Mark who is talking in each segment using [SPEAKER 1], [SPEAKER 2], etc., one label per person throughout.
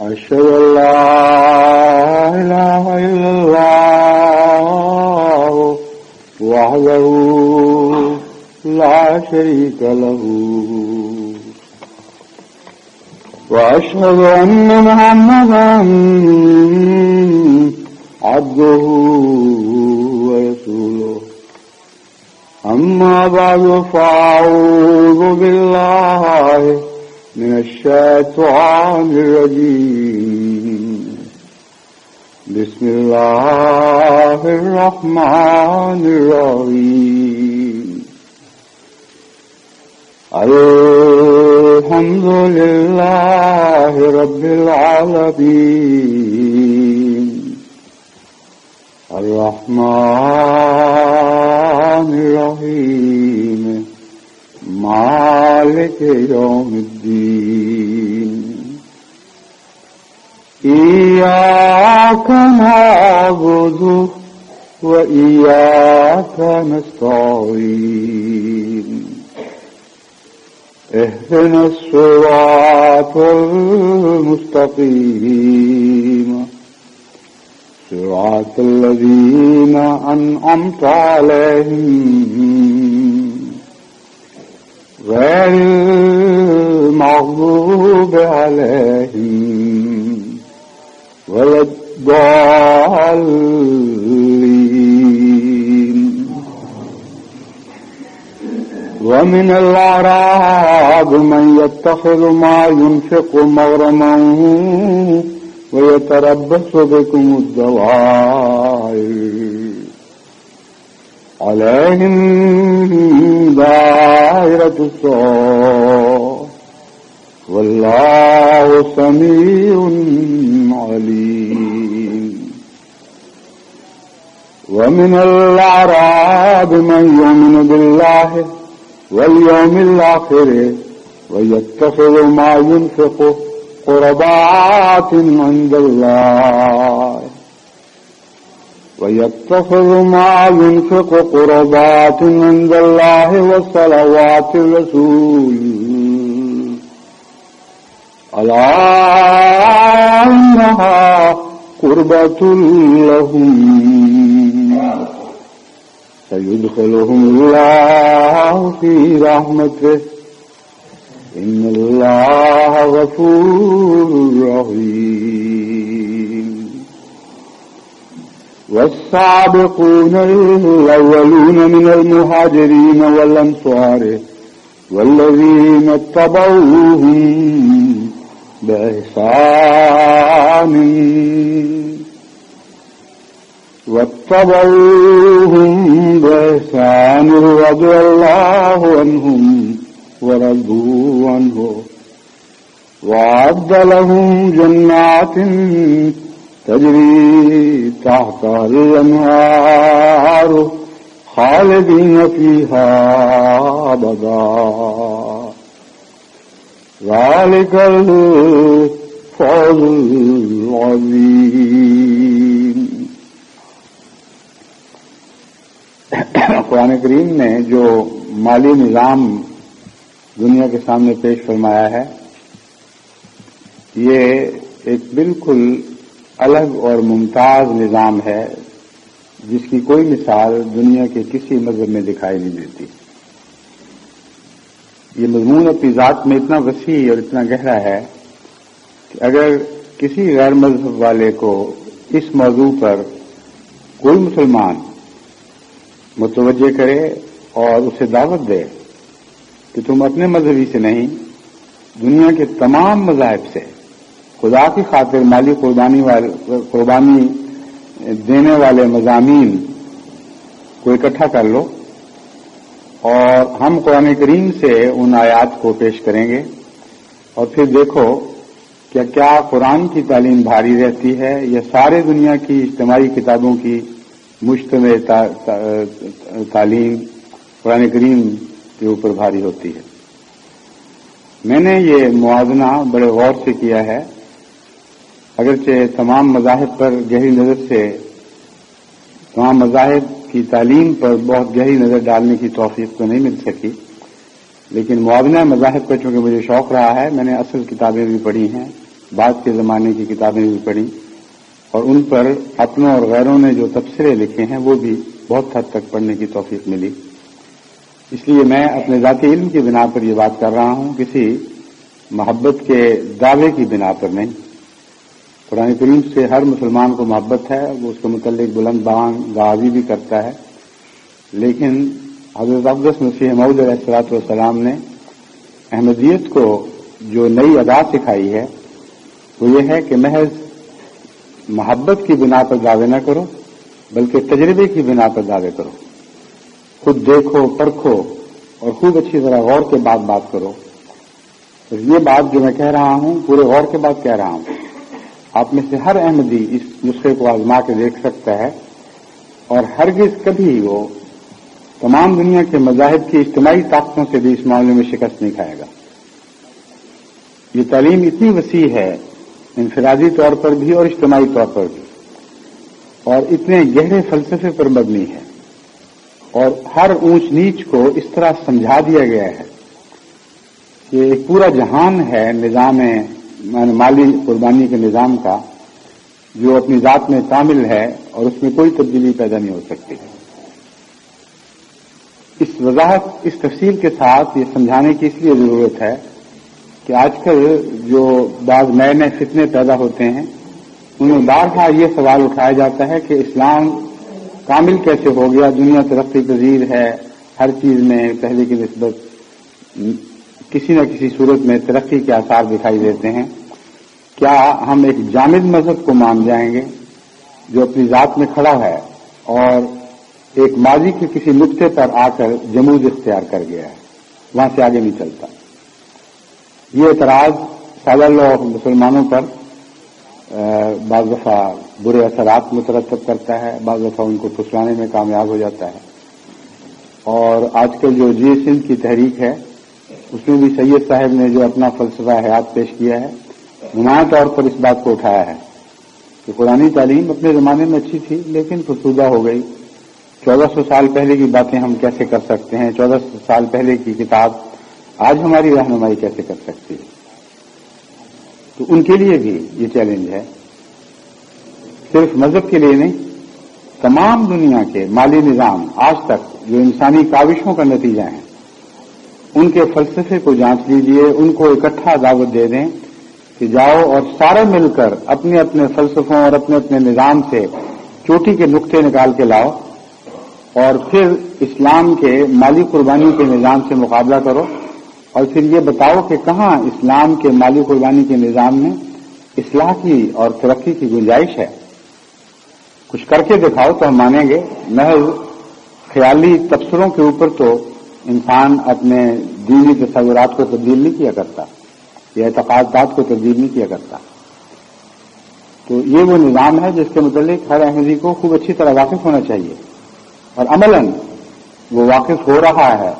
[SPEAKER 1] أشهد أن لا إله إلا الله وحده لا شريك له وأشهد أن محمدا عبده ورسوله أما بعد فأعوذ بالله من الشيطان الرجيم بسم الله الرحمن الرحيم الحمد لله رب العالمين الرحمن الرحيم مالك يوم الدين إياك نعبد وإياك نستعين اهدنا الصراط المستقيم صراط الذين أنعمت عليهم غير المغضوب عليهم ولا الضالين ومن الأعراب من يتخذ ما ينفق مغرما ويتربص بكم الدوائر عليهم دائرة السوء والله سميع عليم ومن الأعراب من يؤمن بالله واليوم الآخر ويتخذ ما ينفق قربات عند الله ويتخذ ما ينفق قربات عند الله وصلوات الرسول ألا إنها قربة لهم سيدخلهم الله في رحمته إن الله غفور رحيم والسابقون الأولون من المهاجرين والأنصار والذين اتبعوهم بإحسان رضي الله عنهم ورضوا عنه وأعد لهم جنات تجري تحتها الأنهار خالدين فيها أبدا ذلك الفوز العظيم. قرآن کریم نے جو مالی نظام دنیا کے سامنے پیش فرمایا ہے یہ ایک بالکل الگ اور ممتاز نظام ہے جس کی کوئی مثال دنیا کے کسی مذہب میں دکھائی نہیں دیتی. یہ مضمون اپنی ذات میں اتنا وسیع اور اتنا گہرا ہے کہ اگر کسی غیر مذہب والے کو اس موضوع پر کوئی مسلمان متوجہ کرے اور اسے دعوت دے کہ تم اپنے مذہبی سے نہیں دنیا کے تمام مذاہب سے خدا کی خاطر مالی قربانی دینے والے مضامین کو اکٹھا کر لو اور ہم قرآن کریم سے ان آیات کو پیش کریں گے اور پھر دیکھو کیا قرآن کی تعلیم بھاری رہتی ہے یا سارے دنیا کی اجتماعی کتابوں کی مجتمع تعلیم قرآن کریم کے اوپر بھاری ہوتی ہے. میں نے یہ موازنہ بڑے غور سے کیا ہے. اگرچہ تمام مذاہب پر گہری نظر سے تمام مذاہب کی تعلیم پر بہت گہری نظر ڈالنے کی توفیق تو نہیں مل سکی، لیکن موازنہ مذاہب کا چونکہ مجھے شوق رہا ہے، میں نے اصل کتابیں بھی پڑھی ہیں بعد کے زمانے کی کتابیں بھی پڑھی اور ان پر اپنوں اور غیروں نے جو تبصرے لکھے ہیں وہ بھی بہت حد تک پڑھنے کی توفیق ملی. اس لیے میں اپنے ذاتی علم کی بنا پر یہ بات کر رہا ہوں، کسی محبت کے دعوے کی بنا پر نہیں. قرآن کریم سے ہر مسلمان کو محبت ہے، وہ اس کے متعلق بلند بآواز بھی کرتا ہے، لیکن حضرت اقدس مسیح موعود علیہ الصلوۃ والسلام نے احمدیت کو جو نئی ادا سکھائی ہے وہ یہ ہے کہ محض محبت کی بنا پر دعوے نہ کرو بلکہ تجربے کی بنا پر دعوے کرو. خود دیکھو، پرکھو اور خوب اچھی طرح غور کے بعد بات کرو. تو یہ بات جو میں کہہ رہا ہوں پورے غور کے بعد کہہ رہا ہوں. آپ میں سے ہر احمدی اس نسخے کو آزما کے دیکھ سکتا ہے اور ہرگز کبھی وہ تمام دنیا کے مذاہب کی اجتماعی طاقتوں سے بھی اس معاملے میں شکست نہیں کھائے گا. یہ تعلیم اتنی وسیع ہے انفرادی طور پر بھی اور اجتماعی طور پر بھی، اور اتنے گہرے فلسفے پر مبنی ہے اور ہر اونچ نیچ کو اس طرح سمجھا دیا گیا ہے کہ ایک پورا جہان ہے نظام مالی قربانی کے نظام کا جو اپنی ذات میں کامل ہے اور اس میں کوئی تبدیلی پیدا نہیں ہو سکتی. اس وضاحت، اس تفصیل کے ساتھ یہ سمجھانے کی اس لیے ضرورت ہے کہ آج کل جو بعض نئے نئے فتنے پیدا ہوتے ہیں ان میں بارہا یہ سوال اٹھایا جاتا ہے کہ اسلام کامل کیسے ہو گیا، دنیا ترقی پذیر ہے، ہر چیز میں پہلے کی نسبت کسی نہ کسی صورت میں ترقی کے آثار دکھائی دیتے ہیں. کیا ہم ایک جامد مذہب کو مان جائیں گے جو اپنی ذات میں کھڑا ہے اور ایک ماضی کے کسی نقطے پر آ کر جمود اختیار کر گیا ہے، وہاں سے آگے نہیں چلتا؟ یہ اعتراض سالہ مسلمانوں پر بعض دفعہ برے اثرات مترتب کرتا ہے، بعض دفعہ ان کو پھسلانے میں کامیاب ہو جاتا ہے. اور آج کل جو جی سندھ کی تحریک ہے اس میں بھی سید صاحب نے جو اپنا فلسفہ حیات پیش کیا ہے نمایاں طور پر اس بات کو اٹھایا ہے کہ قرآنی تعلیم اپنے زمانے میں اچھی تھی لیکن فرسودہ ہو گئی. 1400 سال پہلے کی باتیں ہم کیسے کر سکتے ہیں، 1400 سال پہلے کی کتاب آج ہماری رہنمائی کیسے کر سکتی ہے؟ تو ان کے لیے بھی یہ چیلنج ہے، صرف مذہب کے لیے نہیں، تمام دنیا کے مالی نظام آج تک جو انسانی کاوشوں کا نتیجہ ہیں ان کے فلسفے کو جانچ لیجئے، ان کو اکٹھا دعوت دے دیں کہ جاؤ اور سارے مل کر اپنے اپنے فلسفوں اور اپنے اپنے نظام سے چوٹی کے نقطے نکال کے لاؤ اور پھر اسلام کے مالی قربانی کے نظام سے مقابلہ کرو اور پھر یہ بتاؤ کہ کہاں اسلام کے مالی قربانی کے نظام میں اصلاح کی اور ترقی کی گنجائش ہے. کچھ کر کے دکھاؤ تو ہم مانیں گے. محض خیالی تبصروں کے اوپر تو انسان اپنے دینی تصورات کو تبدیل نہیں کیا کرتا یا اعتقادات کو تبدیل نہیں کیا کرتا. تو یہ وہ نظام ہے جس کے متعلق ہر احمدی کو خوب اچھی طرح واقف ہونا چاہیے اور عملاً وہ واقف ہو رہا ہے.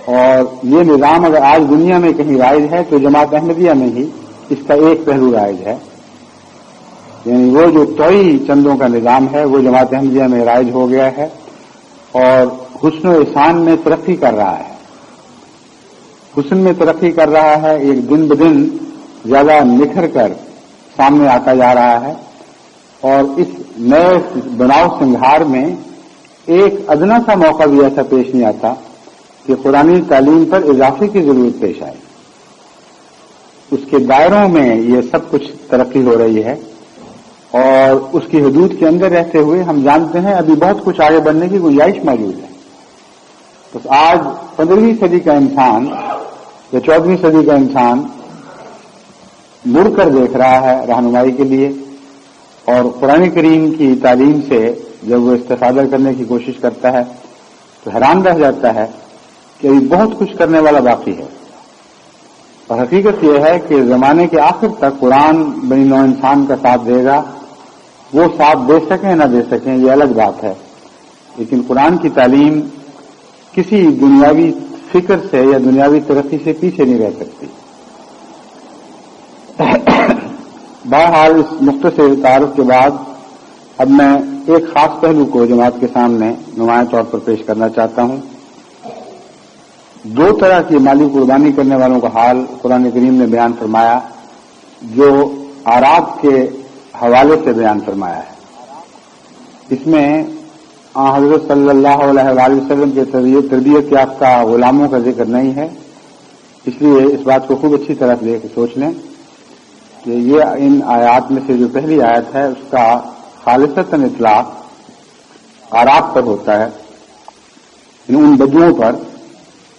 [SPEAKER 1] اور یہ نظام اگر آج دنیا میں کہیں رائج ہے تو جماعت احمدیہ میں ہی اس کا ایک پہلو رائج ہے. یعنی وہ جو توئی چندوں کا نظام ہے وہ جماعت احمدیہ میں رائج ہو گیا ہے اور حسن و احسان میں ترقی کر رہا ہے. حسن میں ترقی کر رہا ہے، ایک دن بدن زیادہ نکھر کر سامنے آتا جا رہا ہے. اور اس نئے بناؤ سنگھار میں ایک ادنا سا موقع بھی ایسا پیش نہیں آتا کہ قرآنی تعلیم پر اضافے کی ضرورت پیش آئے. اس کے دائروں میں یہ سب کچھ ترقی ہو رہی ہے اور اس کی حدود کے اندر رہتے ہوئے ہم جانتے ہیں ابھی بہت کچھ آگے بڑھنے کی گنجائش موجود ہے. تو آج 15ویں صدی کا انسان یا 14ویں صدی کا انسان مڑ کر دیکھ رہا ہے رہنمائی کے لیے اور قرآن کریم کی تعلیم سے جب وہ استفادہ کرنے کی کوشش کرتا ہے تو حیران رہ جاتا ہے کہ ابھی بہت کچھ کرنے والا باقی ہے. اور حقیقت یہ ہے کہ زمانے کے آخر تک قرآن بنی نوع انسان کا ساتھ دے گا. وہ ساتھ دے سکیں نہ دے سکیں یہ الگ بات ہے، لیکن قرآن کی تعلیم کسی دنیاوی فکر سے یا دنیاوی ترقی سے پیچھے نہیں رہ سکتی. بہرحال اس مختصر تعارف کے بعد اب میں ایک خاص پہلو کو جماعت کے سامنے نمایاں طور پر پیش کرنا چاہتا ہوں. دو طرح کی مالی قربانی کرنے والوں کا حال قرآن کریم نے بیان فرمایا. جو آراب کے حوالے سے بیان فرمایا ہے، اس میں حضرت صلی اللہ علیہ وآلہ وسلم کے تربیت یافتہ غلاموں کا ذکر نہیں ہے، اس لیے اس بات کو خوب اچھی طرح دیکھ سوچ لیں کہ یہ ان آیات میں سے جو پہلی آیت ہے اس کا خالصتاً اطلاق آراب پر ہوتا ہے، ان بدوؤں پر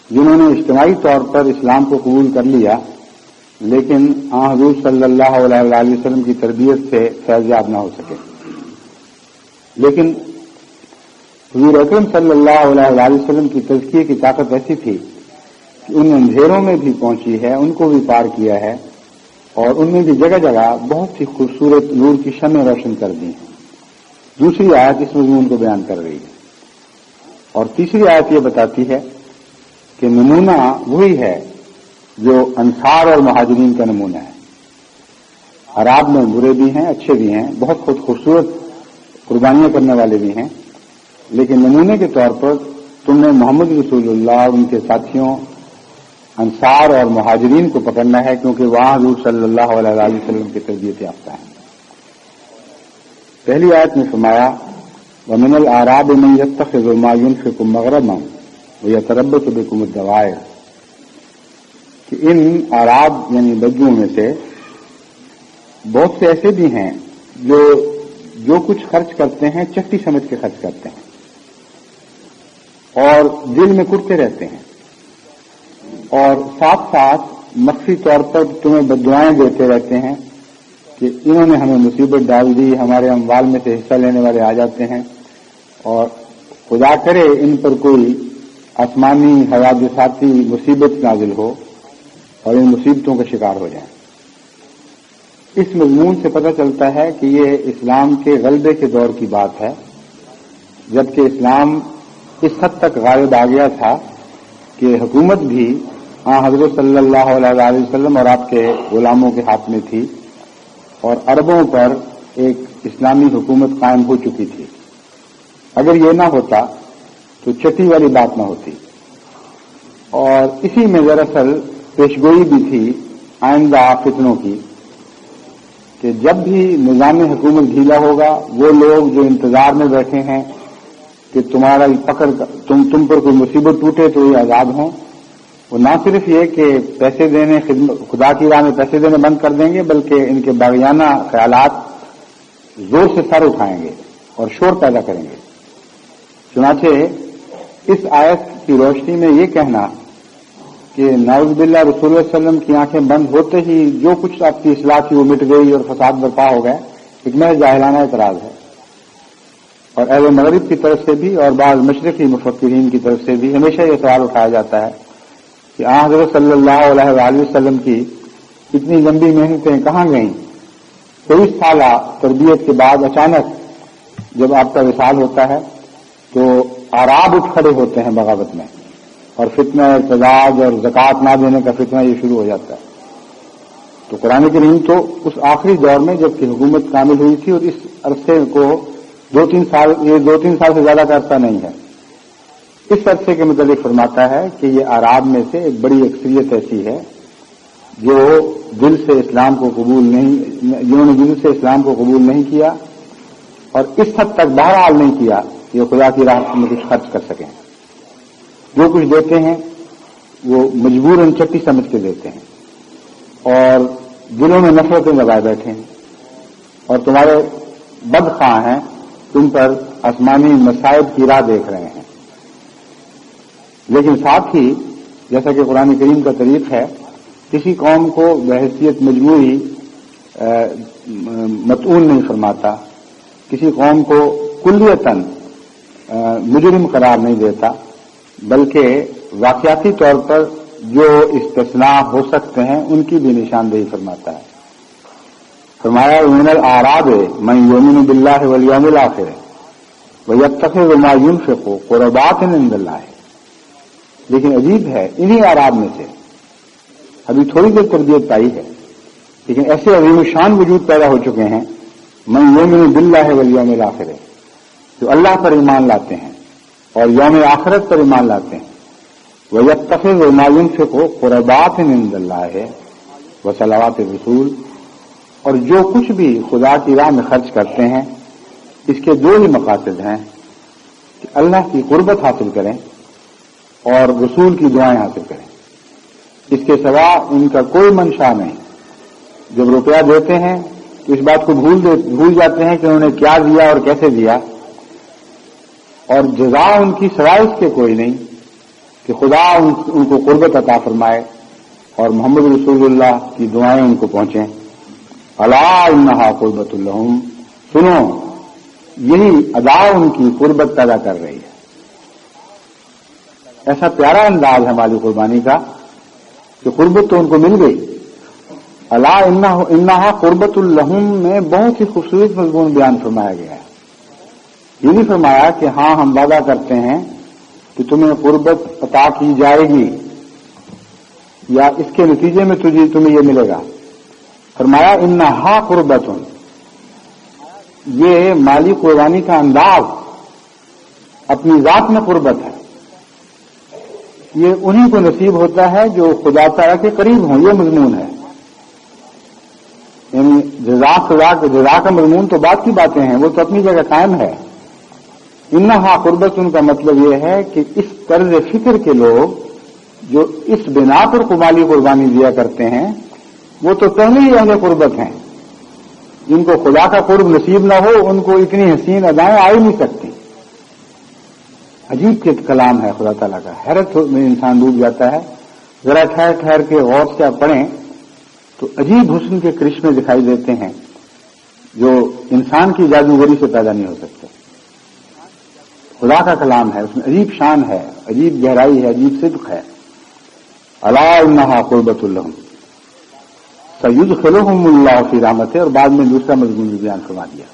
[SPEAKER 1] جنہوں نے اجتماعی طور پر اسلام کو قبول کر لیا لیکن حضور صلی اللہ علیہ وآلہ وسلم کی تربیت سے فیض یاب نہ ہو سکے۔ لیکن حضور اکرم صلی اللہ علیہ وآلہ وسلم کی تزکیے کی طاقت ایسی تھی کہ ان اندھیروں میں بھی پہنچی ہے، ان کو بھی پار کیا ہے، اور ان میں بھی جگہ جگہ بہت ہی خوبصورت نور کی شمعیں روشن کر دی ہیں۔ دوسری آیت اس مضمون کو بیان کر رہی ہے، اور تیسری آیت یہ بتاتی ہے کہ نمونہ وہی ہے جو انصار اور مہاجرین کا نمونہ ہے۔ عرب میں برے بھی ہیں، اچھے بھی ہیں، بہت خوبصورت قربانیاں کرنے والے بھی ہیں، لیکن نمونے کے طور پر تم نے محمد رسول اللہ اور ان کے ساتھیوں انصار اور مہاجرین کو پکڑنا ہے، کیونکہ وہاں حضور صلی اللہ علیہ وسلم کی تربیت یافتہ ہیں۔ پہلی آیت میں فرمایا وَمِنَ الْأَعْرَابِ مَن يَتَّخِذُ مَا يُنْفِقُ مَغْرَمًا وَيَتَرَبَّصُ بِكُمُ الدَّوَائِرَ، کہ ان اعراب یعنی بدوؤں میں سے بہت سے ایسے بھی ہیں جو کچھ خرچ کرتے ہیں چٹی سمجھ کے خرچ کرتے ہیں اور دل میں کٹتے رہتے ہیں، اور ساتھ ساتھ مخفی طور پر تمہیں بددعائیں دیتے رہتے ہیں کہ انہوں نے ہمیں مصیبت ڈال دی، ہمارے اموال میں سے حصہ لینے والے آ جاتے ہیں، اور خدا کرے ان پر کوئی آسمانی حوادثاتی مصیبت نازل ہو اور ان مصیبتوں کا شکار ہو جائیں۔ اس مضمون سے پتہ چلتا ہے کہ یہ اسلام کے غلبے کے دور کی بات ہے، جبکہ اسلام اس حد تک غالب آ گیا تھا کہ حکومت بھی حضرت صلی اللہ علیہ وآلہ وسلم اور آپ کے غلاموں کے ہاتھ میں تھی، اور عربوں پر ایک اسلامی حکومت قائم ہو چکی تھی۔ اگر یہ نہ ہوتا تو چٹی والی بات نہ ہوتی، اور اسی میں دراصل پیشگوئی بھی تھی آئندہ فتنوں کی کہ جب بھی نظام حکومت ڈھیلا ہوگا وہ لوگ جو انتظار میں بیٹھے ہیں کہ تمہارا پکڑ تم پر کوئی مصیبت ٹوٹے تو یہ آزاد ہوں، وہ نہ صرف یہ کہ پیسے دینے خدا کی راہ میں پیسے دینے بند کر دیں گے، بلکہ ان کے باغیانہ خیالات زور سے سر اٹھائیں گے اور شور پیدا کریں گے۔ چنانچہ اس آیت کی روشنی میں یہ کہنا کہ نعوذ باللہ رسول اللہ صلی اللہ علیہ وسلم کی آنکھیں بند ہوتے ہی جو کچھ آپ کی اصلاح تھی وہ مٹ گئی اور فساد برپا ہو گئے، ایک محض جاہلانہ اعتراض ہے، اور اہل مغرب کی طرف سے بھی اور بعض مشرقی مفکرین کی طرف سے بھی ہمیشہ یہ سوال اٹھایا جاتا ہے کہ حضرت صلی اللہ علیہ وآلہ وسلم کی اتنی لمبی محنتیں کہاں گئیں؟ 23 سالہ تربیت کے بعد اچانک جب آپ کا وصال ہوتا ہے تو اعراب اٹھ کھڑے ہوتے ہیں بغاوت میں، اور فتنہ ارتداد اور زکوٰۃ نہ دینے کا فتنہ یہ شروع ہو جاتا ہے۔ تو قرآن کریم تو اس آخری دور میں جب کہ حکومت کامل ہوئی تھی، اور اس عرصے کو 2-3 سال سے زیادہ کا عرصہ نہیں ہے، اس عرصے کے متعلق فرماتا ہے کہ یہ اعراب میں سے ایک بڑی اکثریت ایسی ہے جو دل سے اسلام کو قبول نہیں، جنہوں نے دل سے اسلام کو قبول نہیں کیا اور اس حد تک بہرحال نہیں کیا کہ وہ خدا کی راہ میں کچھ خرچ کر سکیں۔ جو کچھ دیتے ہیں وہ مجبوراً چٹی سمجھ کے دیتے ہیں اور دلوں میں نفرتیں لگائے بیٹھے ہیں، اور تمہارے بدخواہ ہیں، تم پر آسمانی مصائب کی راہ دیکھ رہے ہیں۔ لیکن ساتھ ہی جیسا کہ قرآن کریم کا طریق ہے، کسی قوم کو بحیثیت مجموعی مطعون نہیں فرماتا، کسی قوم کو کلیتاً مجرم قرار نہیں دیتا، بلکہ واقعاتی طور پر جو استثناء ہو سکتے ہیں ان کی بھی نشاندہی فرماتا ہے۔ فرمایا من الاعراب من یؤمن باللہ والیوم الآخر ویتخذ ما ينفق قربات عند اللہ۔ لیکن عجیب ہے، انہی اعراب میں سے ابھی تھوڑی دیر تربیت پائی ہے، لیکن ایسے عظیم شان وجود پیدا ہو چکے ہیں من یؤمن باللہ والیوم الآخر، جو اللہ پر ایمان لاتے ہیں اور یوم آخرت پر ایمان لاتے ہیں۔ وَيَتَّخِذُ مَا يُنْفِقُ قُرَبَاتٍ عِندَ اللَّهِ وَصَلَوَاتِ الرَّسُولِ اور جو کچھ بھی خدا کی راہ میں خرچ کرتے ہیں اس کے دو ہی مقاصد ہیں کہ اللہ کی قربت حاصل کریں اور رسول کی دعائیں حاصل کریں. اس کے سوا ان کا کوئی منشا نہیں. جب روپیہ دیتے ہیں تو اس بات کو بھول جاتے ہیں کہ انہوں نے کیا دیا اور کیسے دیا، اور جزا ان کی سوائے اس کے کوئی نہیں کہ خدا ان کو قربت عطا فرمائے اور محمد رسول اللہ کی دعائیں ان کو پہنچیں. الا انہا قربت لہم، سنو یہی ادا ان کی قربت پیدا کر رہی ہے. ایسا پیارا انداز ہے مالی قربانی کا کہ قربت تو ان کو مل گئی. الا انہا قربت لہم میں بہت ہی خوبصورت مضمون بیان فرمایا گیا ہے. یہ نہیں فرمایا کہ ہاں ہم وعدہ کرتے ہیں کہ تمہیں قربت عطا کی جائے گی یا اس کے نتیجے میں تمہیں یہ ملے گا. فرمایا انہا قربت، یہ مالی قربانی کا انداز اپنی ذات میں قربت ہے. یہ انہی کو نصیب ہوتا ہے جو خدا تعالیٰ کے قریب ہوں. یہ مضمون ہے. یعنی جزا کا مضمون تو بات کی باتیں ہیں، وہ تو اپنی جگہ قائم ہے. انہا قربت ان کا مطلب یہ ہے کہ اس طرز فکر کے لوگ جو اس بنا پر مالی قربانی دیا کرتے ہیں وہ تو پہلے ہی اہل قربت ہیں. جن کو خدا کا قرب نصیب نہ ہو ان کو اتنی حسین ادائیں آ ہی نہیں سکتی. عجیب کے کلام ہے خدا تعالیٰ کا، حیرت میں انسان ڈوب جاتا ہے. ذرا ٹھہر ٹھہر کے غور سے آپ پڑھیں تو عجیب حسن کے کرشمے دکھائی دیتے ہیں جو انسان کی جادوگری سے پیدا نہیں ہو سکتے. خدا کا کلام ہے، اس میں عجیب شان ہے، عجیب گہرائی ہے، عجیب صدق ہے. الا انہا قربت لہم سیدخلہم اللہ فی رحمتہ، اور بعد میں دوسرا مضمون بھی بیان فرما دیا.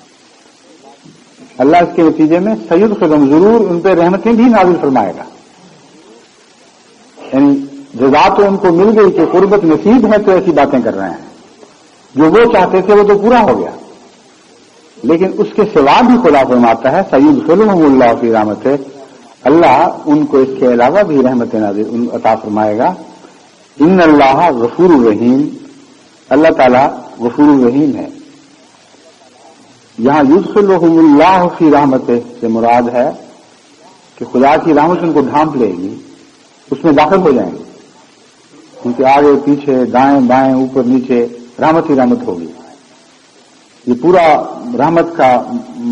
[SPEAKER 1] اللہ اس کے نتیجے میں سیدخلہم، ضرور ان پہ رحمتیں بھی نازل فرمائے گا. یعنی جزا تو ان کو مل گئی کہ قربت نصیب ہے تو ایسی باتیں کر رہے ہیں. جو وہ چاہتے تھے وہ تو پورا ہو گیا، لیکن اس کے سوا بھی خدا فرماتا ہے سیدخلہم اللہ فی رحمتہ، اللہ ان کو اس کے علاوہ بھی رحمت نازل عطا فرمائے گا. ان اللہ غفور الرحیم، اللہ تعالیٰ غفور الرحیم ہے. یہاں یدخلہم اللہ فی رحمتہ سے مراد ہے کہ خدا کی رحمت ان کو ڈھانپ لے گی، اس میں داخل ہو جائیں گے. ان کے آگے پیچھے دائیں بائیں اوپر نیچے رحمت ہی رحمت ہوگی. یہ پورا رحمت کا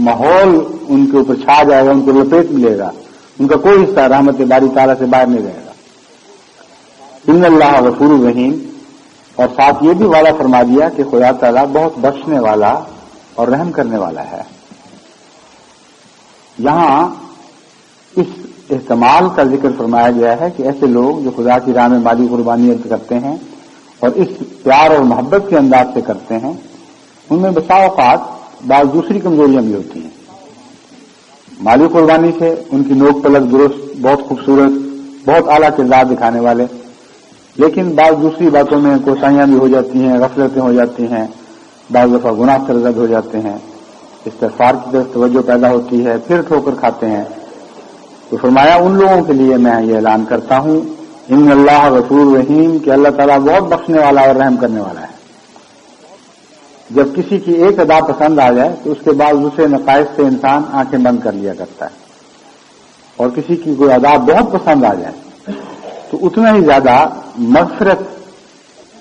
[SPEAKER 1] ماحول ان کے اوپر چھا جائے گا، ان کو لپیٹ ملے گا. ان کا کوئی حصہ رحمت باری تعالیٰ سے باہر نہیں رہے گا. ان اللہ غفور الرحیم، اور ساتھ یہ بھی وعدہ فرما دیا کہ خدا تعالیٰ بہت بخشنے والا اور رحم کرنے والا ہے. یہاں اس احتمال کا ذکر فرمایا گیا ہے کہ ایسے لوگ جو خدا کی راہ میں مالی قربانی کرتے ہیں اور اس پیار اور محبت کے انداز سے کرتے ہیں، ان میں بسا اوقات بعض دوسری کمزوریاں بھی ہوتی ہیں. مالی قربانی سے ان کی نوک پلک درست، بہت خوبصورت، بہت اعلیٰ کردار دکھانے والے، لیکن بعض دوسری باتوں میں کوتاہیاں بھی ہو جاتی ہیں، غفلتیں ہو جاتی ہیں، بعض دفعہ گناہ سرزد ہو جاتے ہیں، استغفار کی طرف توجہ پیدا ہوتی ہے، پھر ٹھوکر کھاتے ہیں. تو فرمایا ان لوگوں کے لیے میں یہ اعلان کرتا ہوں ان اللہ غفور الرحیم، کہ اللہ تعالیٰ بہت بخشنے والا اور رحم کرنے والا ہے. جب کسی کی ایک ادا پسند آ جائے تو اس کے بعد دوسرے نقائص سے انسان آنکھیں بند کر لیا کرتا ہے، اور کسی کی کوئی ادا بہت پسند آ جائے تو اتنا ہی زیادہ مغفرت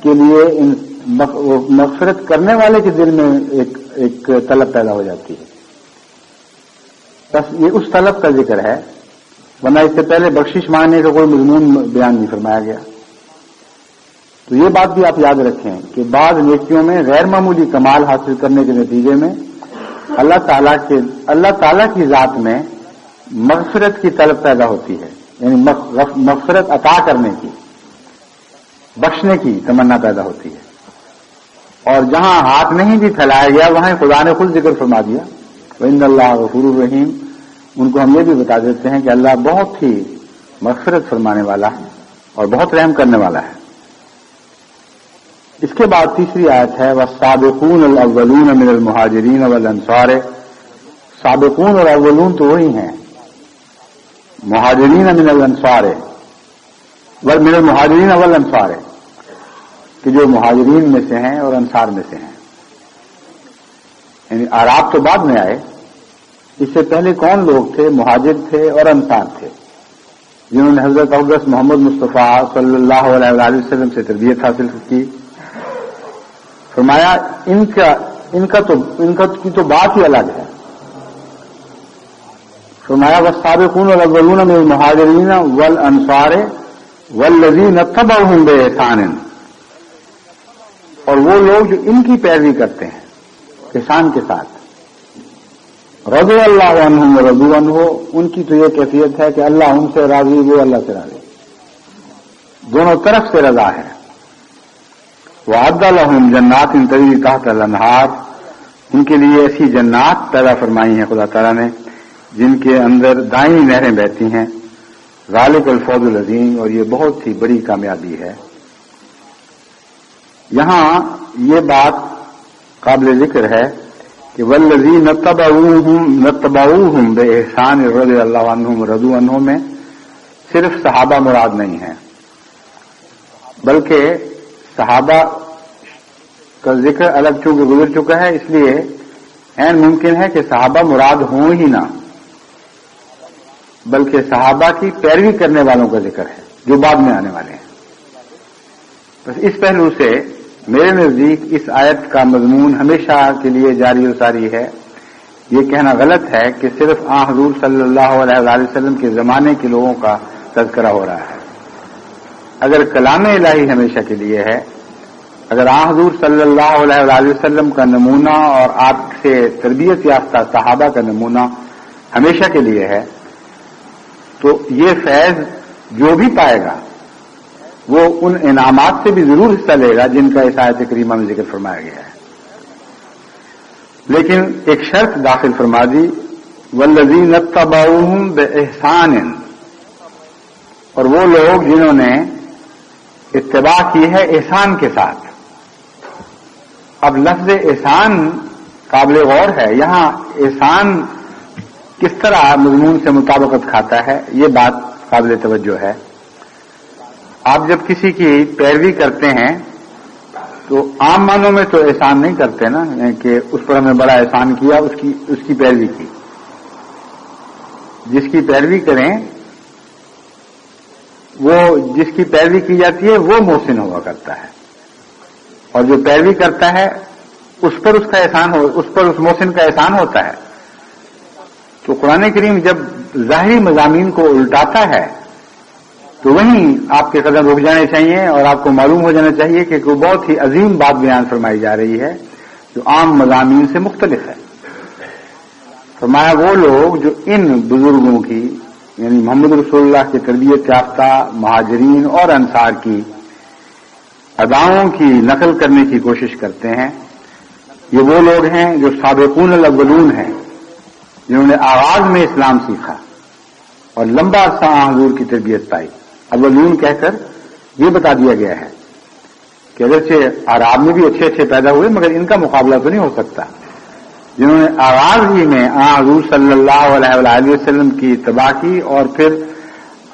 [SPEAKER 1] کے لیے مغفرت کرنے والے کے دل میں ایک طلب پیدا ہو جاتی ہے. بس یہ اس طلب کا ذکر ہے، ورنہ اس سے پہلے بخشش مانگنے کا کوئی مضمون بیان نہیں فرمایا گیا. تو یہ بات بھی آپ یاد رکھیں کہ بعض نیکیوں میں غیر معمولی کمال حاصل کرنے کے نتیجے میں اللہ تعالیٰ کی ذات میں مغفرت کی طلب پیدا ہوتی ہے. یعنی مغفرت عطا کرنے کی، بخشنے کی تمنا پیدا ہوتی ہے. اور جہاں ہاتھ نہیں بھی پھیلایا گیا وہاں خدا نے خود ذکر فرما دیا وَإِنَّ اللَّهَ غَفُورٌ رَحِيمٌ. ان کو ہم یہ بھی بتا دیتے ہیں کہ اللہ بہت ہی مغفرت فرمانے والا ہے اور بہت رحم کرنے والا ہے. اس کے بعد تیسری آیت ہے وَالسَّابِقُونَ الْأَوَّلُونَ مِنَ الْمُهَاجِرِينَ وَالْأَنصَارِ. سابقون اور اولون تو وہی ہیں، مہاجرین من الانصار من المہاجرین والانصار، کہ جو مہاجرین میں سے ہیں اور انصار میں سے ہیں. یعنی اعراب تو بعد میں آئے، اس سے پہلے کون لوگ تھے؟ مہاجر تھے اور انصار تھے، جنہوں نے حضرت اقدس محمد مصطفیٰ صلی اللہ علیہ وآلہ وسلم سے تربیت حاصل کی۔ فرمایا ان کی تو بات ہی الگ ہے۔ فرمایا والسابقون الاولون من المہاجرین والانصار والذین اتبعوہم بإحسان، اور وہ لوگ جو ان کی پیروی کرتے ہیں احسان کے ساتھ، رضی اللہ عنہم ورضوا عنہ، ان کی تو یہ کیفیت ہے کہ اللہ ان سے راضی، وہ اللہ سے راضی، دونوں طرف سے رضا ہے۔ وَأَعَدَّ لَهُمْ جَنَّاتٍ تَجْرِي تَحْتَهَا الْأَنْهَارُ، ان کے لیے ایسی جنات پیدا فرمائی ہیں خدا تعالیٰ نے جن کے اندر دائیں نہریں بہتی ہیں۔ ذَلِكَ الْفَوْزُ الْعَظِيمُ، اور یہ بہت ہی بڑی کامیابی ہے۔ یہاں یہ بات قابل ذکر ہے کہ والذین اتبعوہم بإحسان رضی اللہ عنہم ورضوا عنہ میں صرف صحابہ مراد نہیں ہے، بلکہ صحابہ کا ذکر الگ چونکہ گزر چکا ہے، اس لیے عین ممکن ہے کہ صحابہ مراد ہوں ہی نہ، بلکہ صحابہ کی پیروی کرنے والوں کا ذکر ہے جو بعد میں آنے والے ہیں۔ بس اس پہلو سے میرے نزدیک اس آیت کا مضمون ہمیشہ کے لیے جاری و ساری ہے۔ یہ کہنا غلط ہے کہ صرف حضور صلی اللہ علیہ وآلہ وسلم کے زمانے کے لوگوں کا تذکرہ ہو رہا ہے۔ اگر کلام الہی ہمیشہ کے لیے ہے، اگر حضور صلی اللہ علیہ وآلہ وسلم کا نمونہ اور آپ سے تربیت یافتہ صحابہ کا نمونہ ہمیشہ کے لیے ہے، تو یہ فیض جو بھی پائے گا وہ ان انعامات سے بھی ضرور حصہ لے گا جن کا اس آیت کریمہ میں ذکر فرمایا گیا ہے۔ لیکن ایک شرط داخل فرما دی، والذین اتبعوہم بإحسان، اور وہ لوگ جنہوں نے اتباع کی ہے احسان کے ساتھ۔ اب لفظ احسان قابل غور ہے، یہاں احسان کس طرح مضمون سے مطابقت کھاتا ہے یہ بات قابل توجہ ہے۔ آپ جب کسی کی پیروی کرتے ہیں تو عام معنوں میں تو احسان نہیں کرتے نا، کہ اس پر ہمیں بڑا احسان کیا، اس کی پیروی کی۔ جس کی پیروی کریں، وہ جس کی پیروی کی جاتی ہے وہ محسن ہوا کرتا ہے، اور جو پیروی کرتا ہے اس پر اس کا احسان اس پر اس محسن کا احسان ہوتا ہے۔ تو قرآن کریم جب ظاہری مضامین کو الٹاتا ہے تو وہیں آپ کے قدم رک جانے چاہیے اور آپ کو معلوم ہو جانا چاہیے کہ کوئی بہت ہی عظیم بات بیان فرمائی جا رہی ہے جو عام مضامین سے مختلف ہے۔ فرمایا وہ لوگ جو ان بزرگوں کی، یعنی محمد رسول اللہ کی تربیت یافتہ مہاجرین اور انصار کی اداؤں کی نقل کرنے کی کوشش کرتے ہیں، یہ وہ لوگ ہیں جو سابقون الاولون ہیں، جنہوں نے آغاز میں اسلام سیکھا اور لمبا عرصہ حضور کی تربیت پائی۔ اولون کہہ کر یہ بتا دیا گیا ہے کہ اگرچہ اعراب میں بھی اچھے اچھے پیدا ہوئے مگر ان کا مقابلہ تو نہیں ہو سکتا، جنہوں نے آغاز ہی میں حضور صلی اللہ علیہ وآلہ وسلم کی اتباع کی اور پھر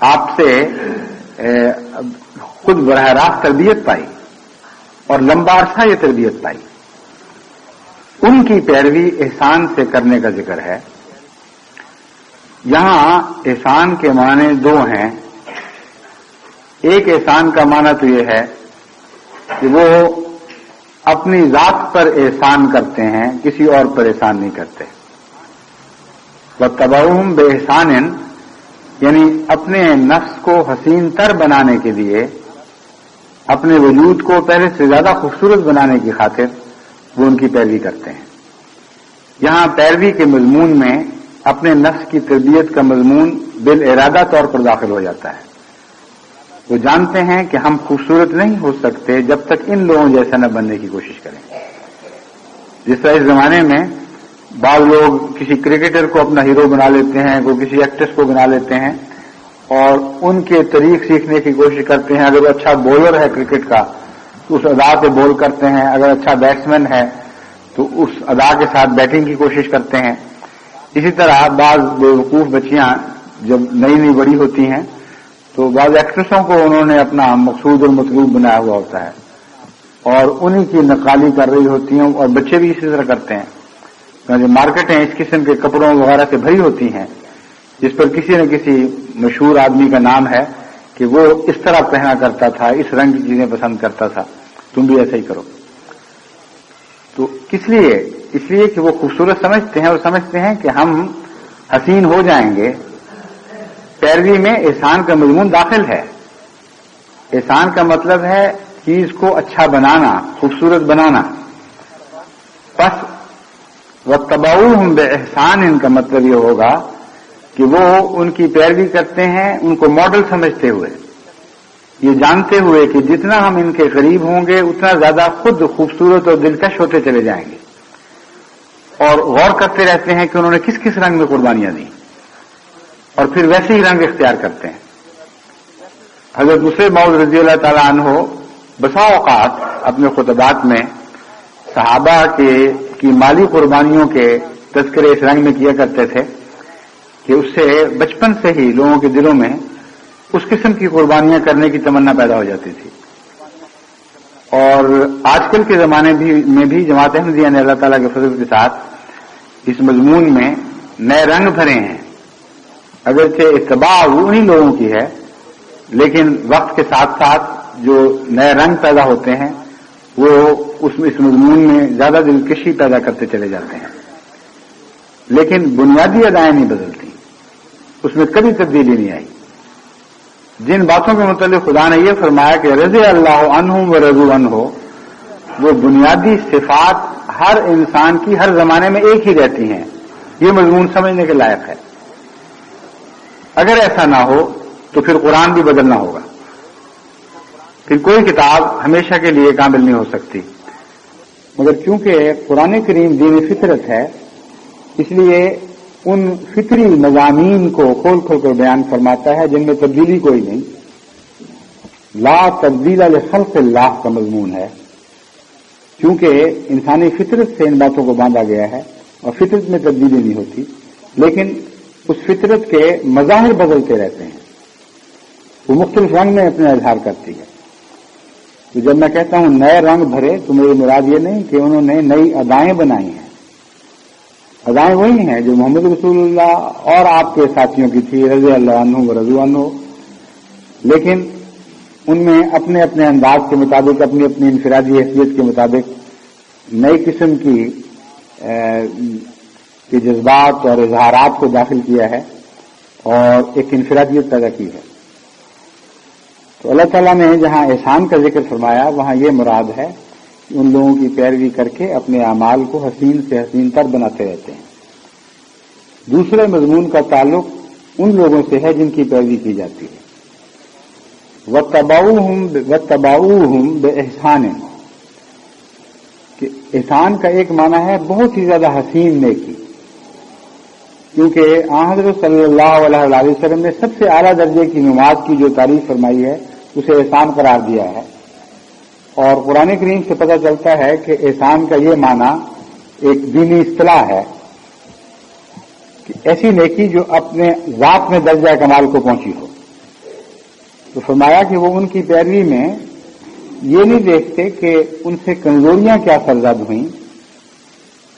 [SPEAKER 1] آپ سے خود براہ راست تربیت پائی اور لمبا عرصہ یہ تربیت پائی، ان کی پیروی احسان سے کرنے کا ذکر ہے۔ یہاں احسان کے معنی دو ہیں۔ ایک احسان کا معنی تو یہ ہے کہ وہ اپنی ذات پر احسان کرتے ہیں، کسی اور پر احسان نہیں کرتے۔ وَاتَّبَعُوهُمْ بِإِحْسَانٍ، یعنی اپنے نفس کو حسین تر بنانے کے لیے، اپنے وجود کو پہلے سے زیادہ خوبصورت بنانے کی خاطر وہ ان کی پیروی کرتے ہیں۔ یہاں پیروی کے مضمون میں اپنے نفس کی تربیت کا مضمون بالارادہ طور پر داخل ہو جاتا ہے۔ وہ جانتے ہیں کہ ہم خوبصورت نہیں ہو سکتے جب تک ان لوگوں جیسا نہ بننے کی کوشش کریں۔ جس طرح اس زمانے میں بعض لوگ کسی کرکٹر کو اپنا ہیرو بنا لیتے ہیں، کوئی کسی ایکٹریس کو بنا لیتے ہیں اور ان کے طریق سیکھنے کی کوشش کرتے ہیں۔ اگر وہ اچھا بولر ہے کرکٹ کا تو اس ادا سے بول کرتے ہیں، اگر اچھا بیٹسمین ہے تو اس ادا کے ساتھ بیٹنگ کی کوشش کرتے ہیں۔ اسی طرح بعض بیوقوف بچیاں جب نئی نئی بڑی ہوتی ہیں تو بعض ایکٹریسوں کو انہوں نے اپنا مقصود اور مطلوب بنایا ہوا ہوتا ہے اور انہی کی نقالی کر رہی ہوتی ہیں، اور بچے بھی اسی طرح کرتے ہیں۔ جو مارکیٹیں اس قسم کے کپڑوں وغیرہ سے بھری ہوتی ہیں جس پر کسی نہ کسی مشہور آدمی کا نام ہے کہ وہ اس طرح پہنا کرتا تھا، اس رنگ کی چیزیں پسند کرتا تھا، تم بھی ایسا ہی کرو. تو کس لیے؟ اس لیے کہ وہ خوبصورت سمجھتے ہیں اور سمجھتے ہیں کہ ہم حسین ہو جائیں گے. پیروی میں احسان کا مضمون داخل ہے. احسان کا مطلب ہے چیز کو اچھا بنانا، خوبصورت بنانا. بس واتبعوہم باحسان، ان کا مطلب یہ ہوگا کہ وہ ان کی پیروی کرتے ہیں ان کو ماڈل سمجھتے ہوئے، یہ جانتے ہوئے کہ جتنا ہم ان کے قریب ہوں گے اتنا زیادہ خود خوبصورت اور دلکش ہوتے چلے جائیں گے. اور غور کرتے رہتے ہیں کہ انہوں نے کس کس رنگ میں قربانیاں دی اور پھر ویسے ہی رنگ اختیار کرتے ہیں. حضرت مسلم موعود رضی اللہ تعالیٰ عنہ بسا اوقات اپنے خطبات میں صحابہ کی مالی قربانیوں کے تذکرے اس رنگ میں کیا کرتے تھے کہ اس سے بچپن سے ہی لوگوں کے دلوں میں اس قسم کی قربانیاں کرنے کی تمنا پیدا ہو جاتی تھی. اور آج کل کے زمانے میں بھی جماعت احمدیہ نے اللہ تعالیٰ کے فضل کے ساتھ اس مضمون میں نئے رنگ بھرے ہیں. اگرچہ اتباع انہی لوگوں کی ہے، لیکن وقت کے ساتھ ساتھ جو نئے رنگ پیدا ہوتے ہیں وہ اس مضمون میں زیادہ دلکشی پیدا کرتے چلے جاتے ہیں. لیکن بنیادی ادائیں نہیں بدلتی، اس میں کبھی تبدیلی نہیں آئی. جن باتوں کے متعلق خدا نے یہ فرمایا کہ رضی اللہ عنہم ورضوا عنہ، وہ بنیادی صفات ہر انسان کی ہر زمانے میں ایک ہی رہتی ہیں. یہ مضمون سمجھنے کے لائق ہے. اگر ایسا نہ ہو تو پھر قرآن بھی بدلنا ہوگا، پھر کوئی کتاب ہمیشہ کے لیے کامل نہیں ہو سکتی. مگر چونکہ قرآن کریم دین فطرت ہے، اس لیے ان فطری مضامین کو کھول کھول کر بیان فرماتا ہے جن میں تبدیلی کوئی نہیں. لا تبدیل لخلق اللہ کا مضمون ہے، چونکہ انسانی فطرت سے ان باتوں کو باندھا گیا ہے اور فطرت میں تبدیلی نہیں ہوتی. لیکن اس فطرت کے مظاہر بدلتے رہتے ہیں، وہ مختلف رنگ میں اپنے اظہار کرتی ہے. تو جب میں کہتا ہوں نئے رنگ بھرے تو میری مراد یہ نہیں کہ انہوں نے نئی ادائیں بنائی ہیں. ادائیں وہی ہیں جو محمد رسول اللہ اور آپ کے ساتھیوں کی تھی رضی اللہ عنہ ورضوا عنہ، لیکن ان میں اپنے اپنے انداز کے مطابق، اپنی اپنی انفرادی حیثیت کے مطابق نئی قسم کی جذبات اور اظہارات کو داخل کیا ہے اور ایک انفرادیت پیدا کی ہے. تو اللہ تعالیٰ نے جہاں احسان کا ذکر فرمایا وہاں یہ مراد ہے کہ ان لوگوں کی پیروی کر کے اپنے اعمال کو حسین سے حسین تر بناتے رہتے ہیں. دوسرے مضمون کا تعلق ان لوگوں سے ہے جن کی پیروی کی جاتی ہے. وَاتَّبَعُوهُمْ بِإِحْسَانٍ، کہ احسان کا ایک معنی ہے بہت ہی زیادہ حسین نیکی، کیونکہ حضرت صلی اللہ علیہ وسلم نے سب سے اعلیٰ درجے کی نماز کی جو تعریف فرمائی ہے اسے احسان قرار دیا ہے. اور قرآن کریم سے پتہ چلتا ہے کہ احسان کا یہ معنی ایک دینی اصطلاح ہے کہ ایسی نیکی جو اپنے ذات میں درجہ کمال کو پہنچی ہو. تو فرمایا کہ وہ ان کی پیروی میں یہ نہیں دیکھتے کہ ان سے کمزوریاں کیا سرزد ہوئیں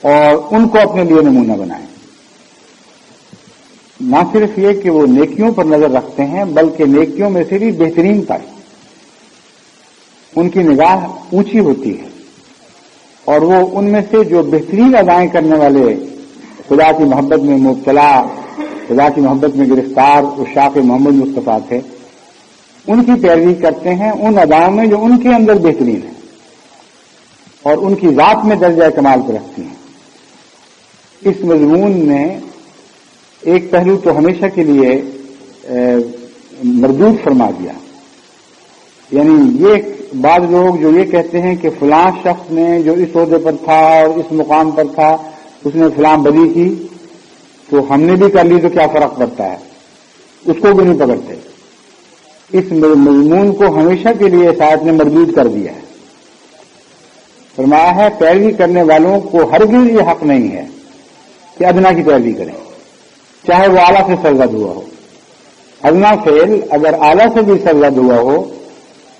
[SPEAKER 1] اور ان کو اپنے لیے نمونہ بنائیں. نہ صرف یہ کہ وہ نیکیوں پر نظر رکھتے ہیں بلکہ نیکیوں میں سے بھی بہترین پر ان کی نگاہ اونچی ہوتی ہے اور وہ ان میں سے جو بہترین ادائیں کرنے والے، خدا کی محبت میں مبتلا، خدا کی محبت میں گرفتار عشاق محمد مصطفیٰ تھے، ان کی پیروی کرتے ہیں ان ادائوں میں جو ان کے اندر بہترین ہے اور ان کی ذات میں درجہ کمال کو رکھتی ہیں. اس مضمون نے ایک پہلو تو ہمیشہ کے لیے مردود فرما دیا. یعنی یہ بعض لوگ جو یہ کہتے ہیں کہ فلاں شخص نے جو اس عہدے پر تھا اور اس مقام پر تھا اس نے فلاں بدی کی تو ہم نے بھی کر لی تو کیا فرق پڑتا ہے، اس کو بھی نہیں پکڑتے. اس مضمون کو ہمیشہ کے لیے اس آیت نے مردود کر دیا ہے. فرمایا ہے پیروی کرنے والوں کو ہرگز یہ حق نہیں ہے کہ ادنا کی پیروی کریں، چاہے وہ اعلیٰ سے سرزد ہوا ہو. ادنا فعل اگر اعلیٰ سے بھی سرزد ہوا ہو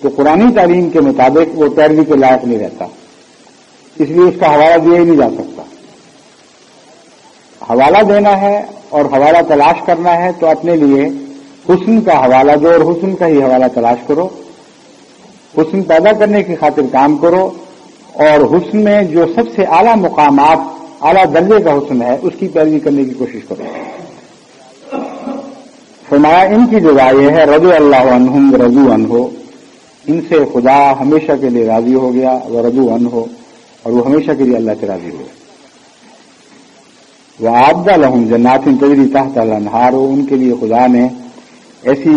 [SPEAKER 1] تو قرآنی تعلیم کے مطابق وہ پیروی کے لائق نہیں رہتا، اس لیے اس کا حوالہ دیا ہی نہیں جا سکتا. حوالہ دینا ہے اور حوالہ تلاش کرنا ہے تو اپنے لیے حسن کا حوالہ دو اور حسن کا ہی حوالہ تلاش کرو. حسن پیدا کرنے کی خاطر کام کرو اور حسن میں جو سب سے اعلیٰ مقامات، اعلیٰ درجے کا حسن ہے اس کی پیروی کرنے کی کوشش کرو. فرمایا ان کی جزا یہ ہے رضی اللہ عنہم ورضوا عنہ، ان سے خدا ہمیشہ کے لیے راضی ہو گیا، ورضوا عنہ اور وہ ہمیشہ کے لیے اللہ سے راضی ہوئے. وَأَعَدَّ لَهُمْ جَنَّاتٍ تَجْرِي تَحْتَهَا الْأَنْهَارُ، ان کے لیے خدا نے ایسی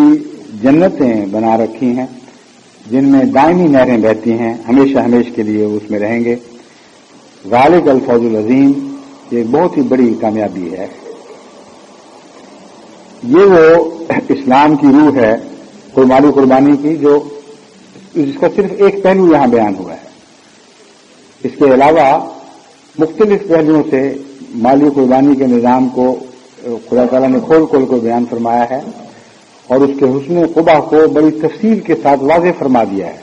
[SPEAKER 1] جنتیں بنا رکھی ہیں جن میں دائمی نہریں بہتی ہیں، ہمیشہ ہمیشہ کے لیے اس میں رہیں گے. ذَلِكَ الْفَوْزُ الْعَظِيمُ، یہ ایک بہت ہی بڑی کامیابی ہے. یہ وہ اسلام کی روح ہے قربانی قربانی کی، جو جس کا صرف ایک پہلو یہاں بیان ہوا ہے. اس کے علاوہ مختلف پہلوؤں سے مالی قربانی کے نظام کو خدا تعالیٰ نے کھول کھول کو بیان فرمایا ہے اور اس کے حسن قبح کو بڑی تفصیل کے ساتھ واضح فرما دیا ہے.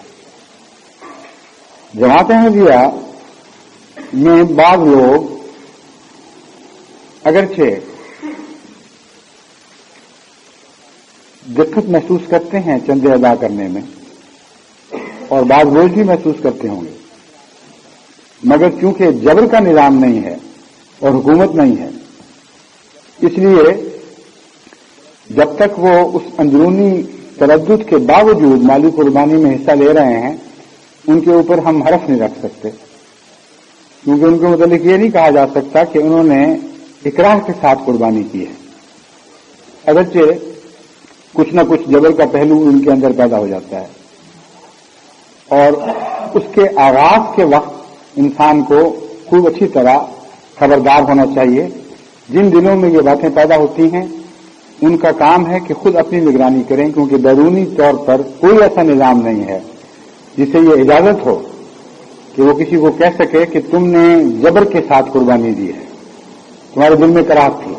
[SPEAKER 1] جماعت احمدیہ میں بعض لوگ اگرچہ دقت محسوس کرتے ہیں چندے ادا کرنے میں اور بعض بوجھ بھی محسوس کرتے ہوں گے، مگر چونکہ جبر کا نظام نہیں ہے اور حکومت نہیں ہے، اس لیے جب تک وہ اس اندرونی تردد کے باوجود مالی قربانی میں حصہ لے رہے ہیں ان کے اوپر ہم حرف نہیں رکھ سکتے، کیونکہ ان کے متعلق یہ نہیں کہا جا سکتا کہ انہوں نے اکراہ کے ساتھ قربانی کی ہے. اگرچہ کچھ نہ کچھ جبر کا پہلو ان کے اندر پیدا ہو جاتا ہے اور اس کے آغاز کے وقت انسان کو خوب اچھی طرح خبردار ہونا چاہیے. جن دنوں میں یہ باتیں پیدا ہوتی ہیں ان کا کام ہے کہ خود اپنی نگرانی کریں، کیونکہ بیرونی طور پر کوئی ایسا نظام نہیں ہے جسے یہ اجازت ہو کہ وہ کسی کو کہہ سکے کہ تم نے جبر کے ساتھ قربانی دی ہے، تمہارے دل میں کراہت تھی.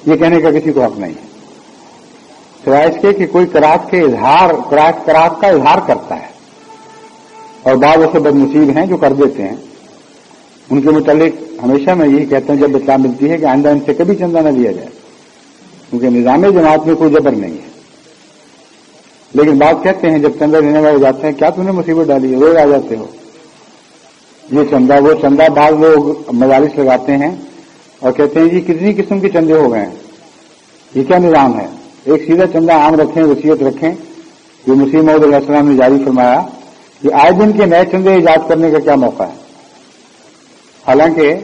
[SPEAKER 1] یہ کہنے کا کسی کو حق نہیں ہے، سوائے اس کے کہ کوئی کراہت کا اظہار کرتا ہے. اور بعض ایسے بدنصیب ہیں جو کر دیتے ہیں، ان کے متعلق ہمیشہ میں یہی کہتا ہوں جب اطلاع ملتی ہے کہ آئندہ ان سے کبھی چندہ نہ لیا جائے، کیونکہ نظام جماعت میں کوئی جبر نہیں ہے. لیکن بات کہتے ہیں جب چندہ لینے والے جاتے ہیں کیا تم نے مصیبت ڈالی ہے، روز آ جاتے ہو، یہ چندہ وہ چندہ. بعض لوگ مجالس لگاتے ہیں اور کہتے ہیں جی کتنی قسم کے چندے ہو گئے ہیں، یہ کیا نظام ہے؟ ایک سیدھا چندہ عام رکھیں، وصیت رکھیں، جو مسیح موعود علیہ السلام نے جاری فرمایا کہ آئے دن کے نئے چندے ایجاد کرنے کا کیا موقع ہے. حالانکہ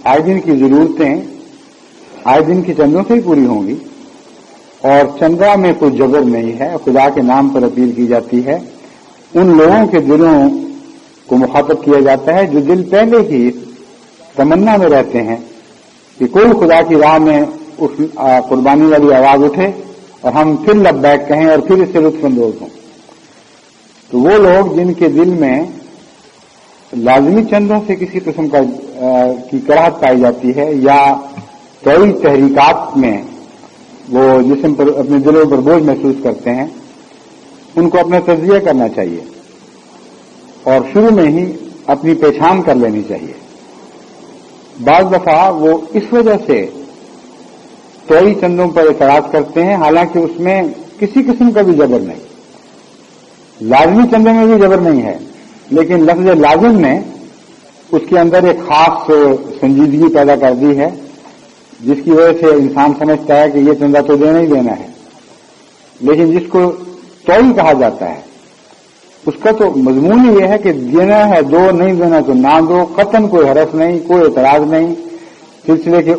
[SPEAKER 1] آئے دن کی ضرورتیں آئے دن کے چندوں سے ہی پوری ہوں گی اور چندہ میں کوئی جبر نہیں ہے، خدا کے نام پر اپیل کی جاتی ہے. ان لوگوں کے دلوں کو مخاطب کیا جاتا ہے جو دل پہلے ہی تمنا میں رہتے ہیں کہ کوئی خدا کی راہ میں اس قربانی والی آواز اٹھے اور ہم پھر لبیک کہیں اور پھر اس سے لطف اندوز ہوں. تو وہ لوگ جن کے دل میں لازمی چندوں سے کسی قسم کی کراہت پائی جاتی ہے یا کئی تحریکات میں وہ جسم پر اپنے دلوں پر بوجھ محسوس کرتے ہیں، ان کو اپنا تجزیہ کرنا چاہیے اور شروع میں ہی اپنی پہچان کر لینی چاہیے. بعض دفعہ وہ اس وجہ سے توئی چندوں پر اعتراض کرتے ہیں حالانکہ اس میں کسی قسم کا بھی جبر نہیں. لازمی چندے میں بھی جبر نہیں ہے، لیکن لفظ لازم نے اس کے اندر ایک خاص سنجیدگی پیدا کر دی ہے جس کی وجہ سے انسان سمجھتا ہے کہ یہ چندہ تو دینا ہی دینا ہے. لیکن جس کو توئی کہا جاتا ہے اس کا تو مضمون ہی یہ ہے کہ دینا ہے دو، نہیں دینا تو نہ دو، قطعاً کوئی حرف نہیں، کوئی اعتراض نہیں. سلسلے کے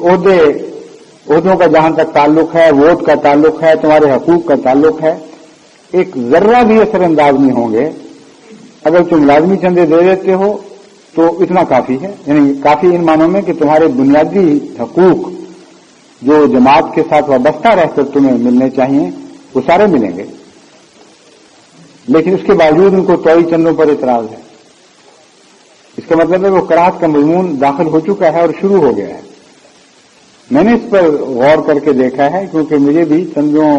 [SPEAKER 1] عہدوں کا جہاں تک تعلق ہے، ووٹ کا تعلق ہے، تمہارے حقوق کا تعلق ہے، ایک ذرہ بھی اثر انداز نہیں ہوں گے. اگر تم لازمی چندے دے دیتے ہو تو اتنا کافی ہے، یعنی کافی ان معنوں میں کہ تمہارے بنیادی حقوق جو جماعت کے ساتھ وابستہ رہ کر تمہیں ملنے چاہیے وہ سارے ملیں گے. لیکن اس کے باوجود ان کو توئی چندوں پر اعتراض ہے. اس کا مطلب ہے وہ کراہت کا مضمون داخل ہو چکا ہے اور شروع ہو گیا ہے. میں نے اس پر غور کر کے دیکھا ہے کیونکہ مجھے بھی چندوں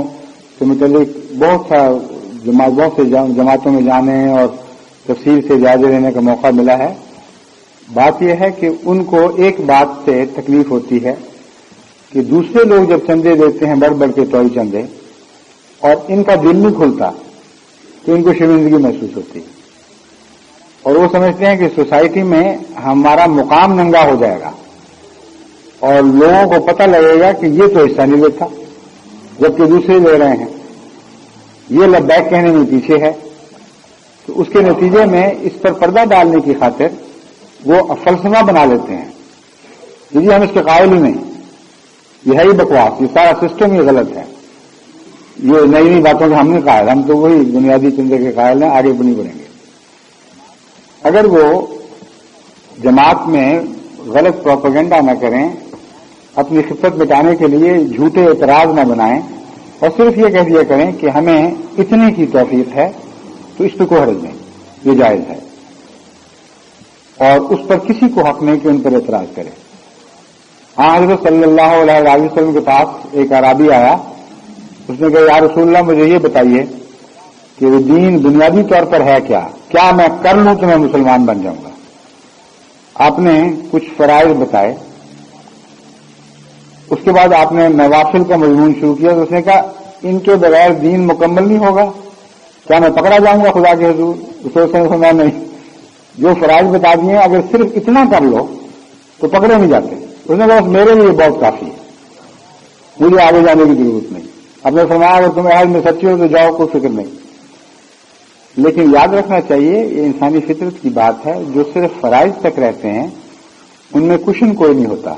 [SPEAKER 1] کے متعلق بہت سے جماعتوں میں جانے اور تفصیل سے جائزے لینے کا موقع ملا ہے. بات یہ ہے کہ ان کو ایک بات سے تکلیف ہوتی ہے کہ دوسرے لوگ جب چندے دیتے ہیں بڑھ بڑھ کے توئی چندے اور ان کا دل نہیں کھلتا تو ان کو شرمندگی محسوس ہوتی ہے اور وہ سمجھتے ہیں کہ سوسائٹی میں ہمارا مقام ننگا ہو جائے گا اور لوگوں کو پتہ لگے گا کہ یہ تو حصہ نہیں لیتا جبکہ دوسرے لے رہے ہیں، یہ لبیک کہنے میں پیچھے ہے. تو اس کے نتیجے میں اس پر پردہ ڈالنے کی خاطر وہ فلسفہ بنا لیتے ہیں جی ہم اس کے قائل ہی نہیں، یہ ہے ہی بکواس، یہ سارا سسٹم ہی غلط ہے، یہ نئی نئی باتوں کے ہم نہیں قائل، ہم تو وہی بنیادی چندے کے قائل ہیں، آگے نہیں بڑھیں گے. اگر وہ جماعت میں غلط پروپیگنڈا نہ کریں، اپنی خفت مٹانے کے لیے جھوٹے اعتراض نہ بنائیں اور صرف یہ کہہ دیا کریں کہ ہمیں اتنے کی توفیق ہے تو اس پہ کوئی حرج نہیں، یہ جائز ہے اور اس پر کسی کو حق نہیں کہ ان پر اعتراض کرے. حضرت صلی اللہ علیہ وسلم کے پاس ایک اعرابی آیا، اس نے کہا یا رسول اللہ مجھے یہ بتائیے کہ وہ دین بنیادی طور پر ہے کیا میں کر لوں تو میں مسلمان بن جاؤں گا. آپ نے کچھ فرائض بتائے، اس کے بعد آپ نے نوافل کا مضمون شروع کیا تو اس نے کہا ان کے بغیر دین مکمل نہیں ہوگا، کیا میں پکڑا جاؤں گا خدا کے حضور؟ اس نے فرمایا نہیں، جو فرائض بتا دیے اگر صرف اتنا کر لو تو پکڑے نہیں جاتے. اس نے کہا میرے لیے بہت کافی ہے، مجھے آگے جانے کی ضرورت نہیں. آپ نے فرمایا اگر تم عہد میں سچے ہو تو جاؤ، کوئی فکر نہیں. لیکن یاد رکھنا چاہیے یہ انسانی فطرت کی بات ہے، جو صرف فرائض تک رہتے ہیں ان میں کشن کوئی نہیں ہوتا،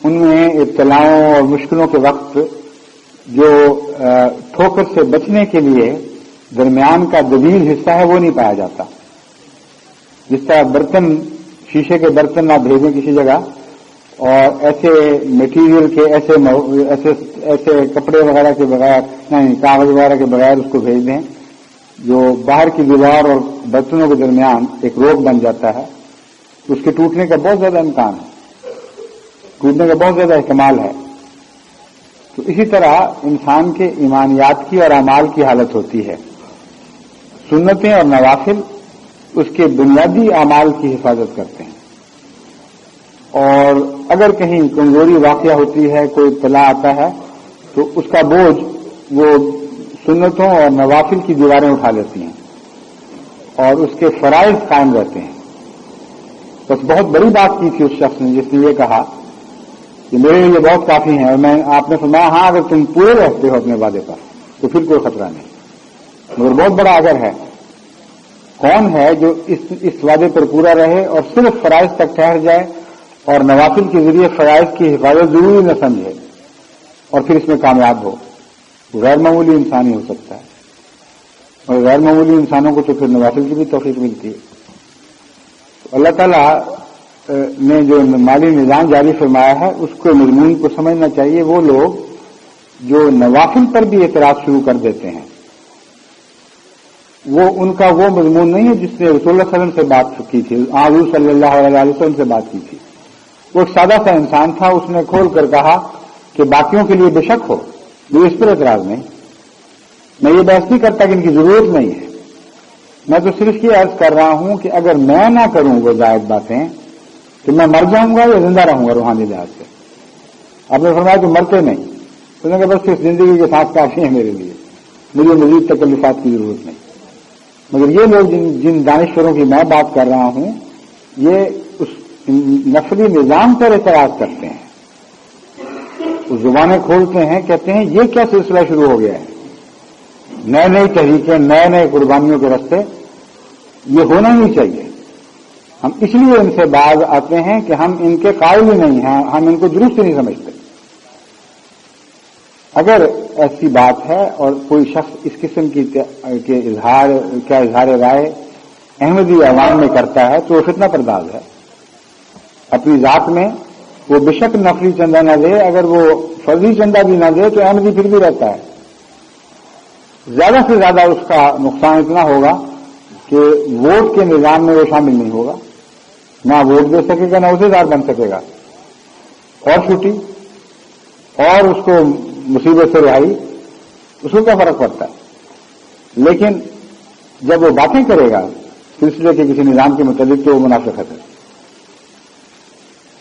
[SPEAKER 1] ان میں ابتلاؤں اور مشکلوں کے وقت جو ٹھوکر سے بچنے کے لیے درمیان کا طویل حصہ ہے وہ نہیں پایا جاتا. جس طرح برتن، شیشے کے برتن نہ بھیجیں کسی جگہ اور ایسے میٹیریل کے ایسے کپڑے وغیرہ کے بغیر، نہیں کاغذ وغیرہ کے بغیر اس کو بھیج دیں جو باہر کی دیوار اور برتنوں کے درمیان ایک روک بن جاتا ہے، اس کے ٹوٹنے کا بہت زیادہ امکان ہے، ٹوٹنے کا بہت زیادہ احتمال ہے. تو اسی طرح انسان کے ایمانیات کی اور اعمال کی حالت ہوتی ہے. سنتیں اور نوافل اس کے بنیادی اعمال کی حفاظت کرتے ہیں اور اگر کہیں کمزوری واقع ہوتی ہے، کوئی اطلاع آتا ہے تو اس کا بوجھ وہ سنتوں اور نوافل کی دیواریں اٹھا لیتی ہیں اور اس کے فرائض قائم رہتے ہیں. بس بہت بڑی بات کی تھی اس شخص نے جس نے یہ کہا کہ میرے لیے بہت کافی ہیں، اور آپ نے فرمایا ہاں اگر تم پورے رہتے ہو اپنے وعدے پر تو پھر کوئی خطرہ نہیں، مگر بہت بڑا اگر ہے. کون ہے جو اس وعدے پر پورا رہے اور صرف فرائض تک ٹھہر جائے اور نوافل کے ذریعے فرائض کی حفاظت ضروری نہ سمجھے اور پھر اس میں کامیاب ہو؟ غیر معمولی انسان ہی ہو سکتا ہے اور غیر معمولی انسانوں کو تو پھر نوافل کی بھی توفیق ملتی ہے. تو اللہ تعالیٰ نے جو مالی نظام جاری فرمایا ہے اس کو مضمون کو سمجھنا چاہیے. وہ لوگ جو نوافل پر بھی اعتراض شروع کر دیتے ہیں وہ ان کا وہ مضمون نہیں ہے جس نے رسول اللہ صلی اللہ علیہ وسلم سے بات کی تھی، حضور صلی اللہ علیہ وسلم سے بات کی تھی. وہ ایک سادہ سا انسان تھا، اس نے کھول کر کہا کہ باقیوں کے لیے بے شک ہو، مجھے اس پر اعتراض نہیں، میں یہ بحث نہیں کرتا کہ ان کی ضرورت نہیں ہے، میں تو صرف یہ عرض کر رہا ہوں کہ اگر میں نہ کروں وہ زائد باتیں تو میں مر جاؤں گا یا زندہ رہوں گا روحانی لحاظ سے. آپ نے فرمایا کہ مرتے نہیں، تو نے کہا بس صرف زندگی کے سانس کافی ہیں میرے لیے، مجھے مزید تکلفات کی ضرورت نہیں. مگر یہ لوگ جن دانشوروں کی میں بات کر رہا ہوں یہ اس نفلی نظام پر اعتراض کرتے ہیں، وہ زبانیں کھولتے ہیں، کہتے ہیں یہ کیا سلسلہ شروع ہو گیا ہے، نئے نئی تحریکیں، نئے نئے قربانیوں کے راستے، یہ ہونا نہیں چاہیے. ہم اس لیے ان سے باز آتے ہیں کہ ہم ان کے قائل ہی نہیں ہیں، ہم ان کو درست نہیں سمجھتے. اگر ایسی بات ہے اور کوئی شخص اس قسم کے اظہار رائے احمدی عوام میں کرتا ہے تو وہ فتنہ پرداز ہے. اپنی ذات میں وہ بے شک نفلی چندہ نہ دے، اگر وہ فرضی چندہ بھی نہ دے تو احمدی پھر بھی رہتا ہے. زیادہ سے زیادہ اس کا نقصان اتنا ہوگا کہ ووٹ کے نظام میں وہ شامل نہیں ہوگا، نہ ووٹ دے سکے گا، نہ عہدے دار بن سکے گا، اور چھٹی اور اس کو مصیبت سے رہائی، اس کو کیا فرق پڑتا ہے. لیکن جب وہ باتیں کرے گا سلسلے کے کسی نظام کے متعلق تو وہ منافقت ہے،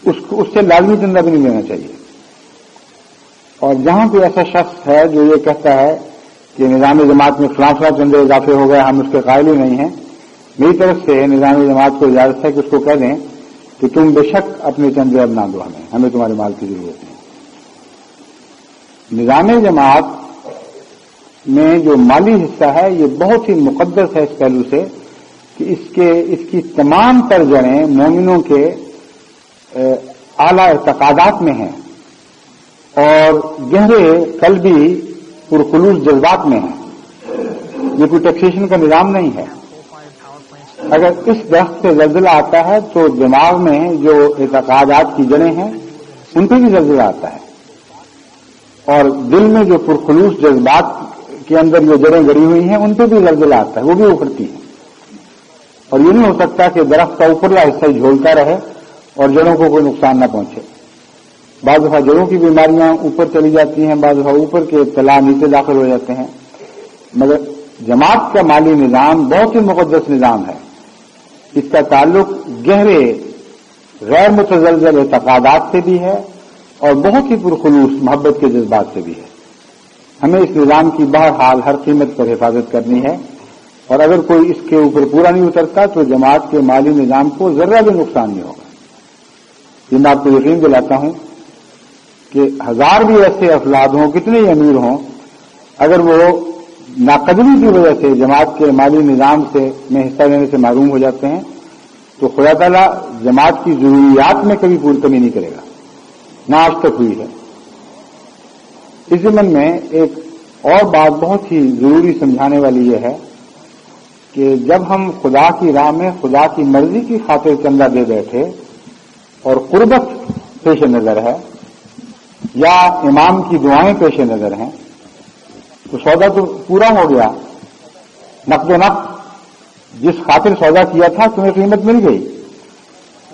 [SPEAKER 1] اس سے لازمی چندہ بھی نہیں لینا چاہیے. اور جہاں کوئی ایسا شخص ہے جو یہ کہتا ہے کہ نظام جماعت میں فلاں فلاں چندے اضافے ہو گئے، ہم اس کے قائل ہی نہیں ہیں، میری طرف سے نظام جماعت کو اجازت ہے کہ اس کو کہہ دیں کہ تم بے شک اپنے چندے اب نہ دو، ہمیں تمہارے مال کی ضرورت نہیں۔ نظام جماعت میں جو مالی حصہ ہے یہ بہت ہی مقدس ہے اس پہلو سے کہ اس کی تمام تر جڑیں مومنوں کے اعلی اعتقادات میں ہیں اور گہرے قلبی پرخلوص جذبات میں ہیں۔ یہ کوئی ٹیکسیشن کا نظام نہیں ہے۔ اگر اس درخت سے زلزلہ آتا ہے تو دماغ میں جو اعتقادات کی جڑیں ہیں ان پہ بھی زلزلہ آتا ہے، اور دل میں جو پرخلوص جذبات کے اندر جو جڑیں گڑی ہوئی ہیں ان پہ بھی زلزلہ آتا ہے، وہ بھی اکھڑتی ہیں۔ اور یہ نہیں ہو سکتا کہ درخت کا اوپرلا حصہ ہی جھولتا رہے اور جڑوں کو کوئی نقصان نہ پہنچے۔ بعض دفعہ جڑوں کی بیماریاں اوپر چلی جاتی ہیں، بعض دفعہ اوپر کے تلا نیچے داخل ہو جاتے ہیں، مگر جماعت کا مالی نظام بہت ہی مقدس نظام ہے۔ اس کا تعلق گہرے غیر متزلزل اعتقادات سے بھی ہے اور بہت ہی پرخلوص محبت کے جذبات سے بھی ہے۔ ہمیں اس نظام کی بہرحال ہر قیمت پر حفاظت کرنی ہے، اور اگر کوئی اس کے اوپر پورا نہیں اترتا تو جماعت کے مالی نظام کو ذرہ بھی نقصان نہیں ہوگا۔ یہ میں آپ کو یقین دلاتا ہوں کہ ہزار بھی ایسے افراد ہوں، کتنے ہی امیر ہوں، اگر وہ ناقدری کی وجہ سے جماعت کے مالی نظام میں حصہ لینے سے محروم ہو جاتے ہیں تو خدا تعالیٰ جماعت کی ضروریات میں کبھی پوری کمی نہیں کرے گا، نہ آج تک ہوئی ہے۔ اس ضمن میں ایک اور بات بہت ہی ضروری سمجھانے والی یہ ہے کہ جب ہم خدا کی راہ میں خدا کی مرضی کی خاطر چندہ دے بیٹھے اور قربت پیش نظر ہے یا امام کی دعائیں پیش نظر ہیں تو سودا تو پورا ہو گیا، نقد و نقد جس خاطر سودا کیا تھا تمہیں قیمت مل گئی۔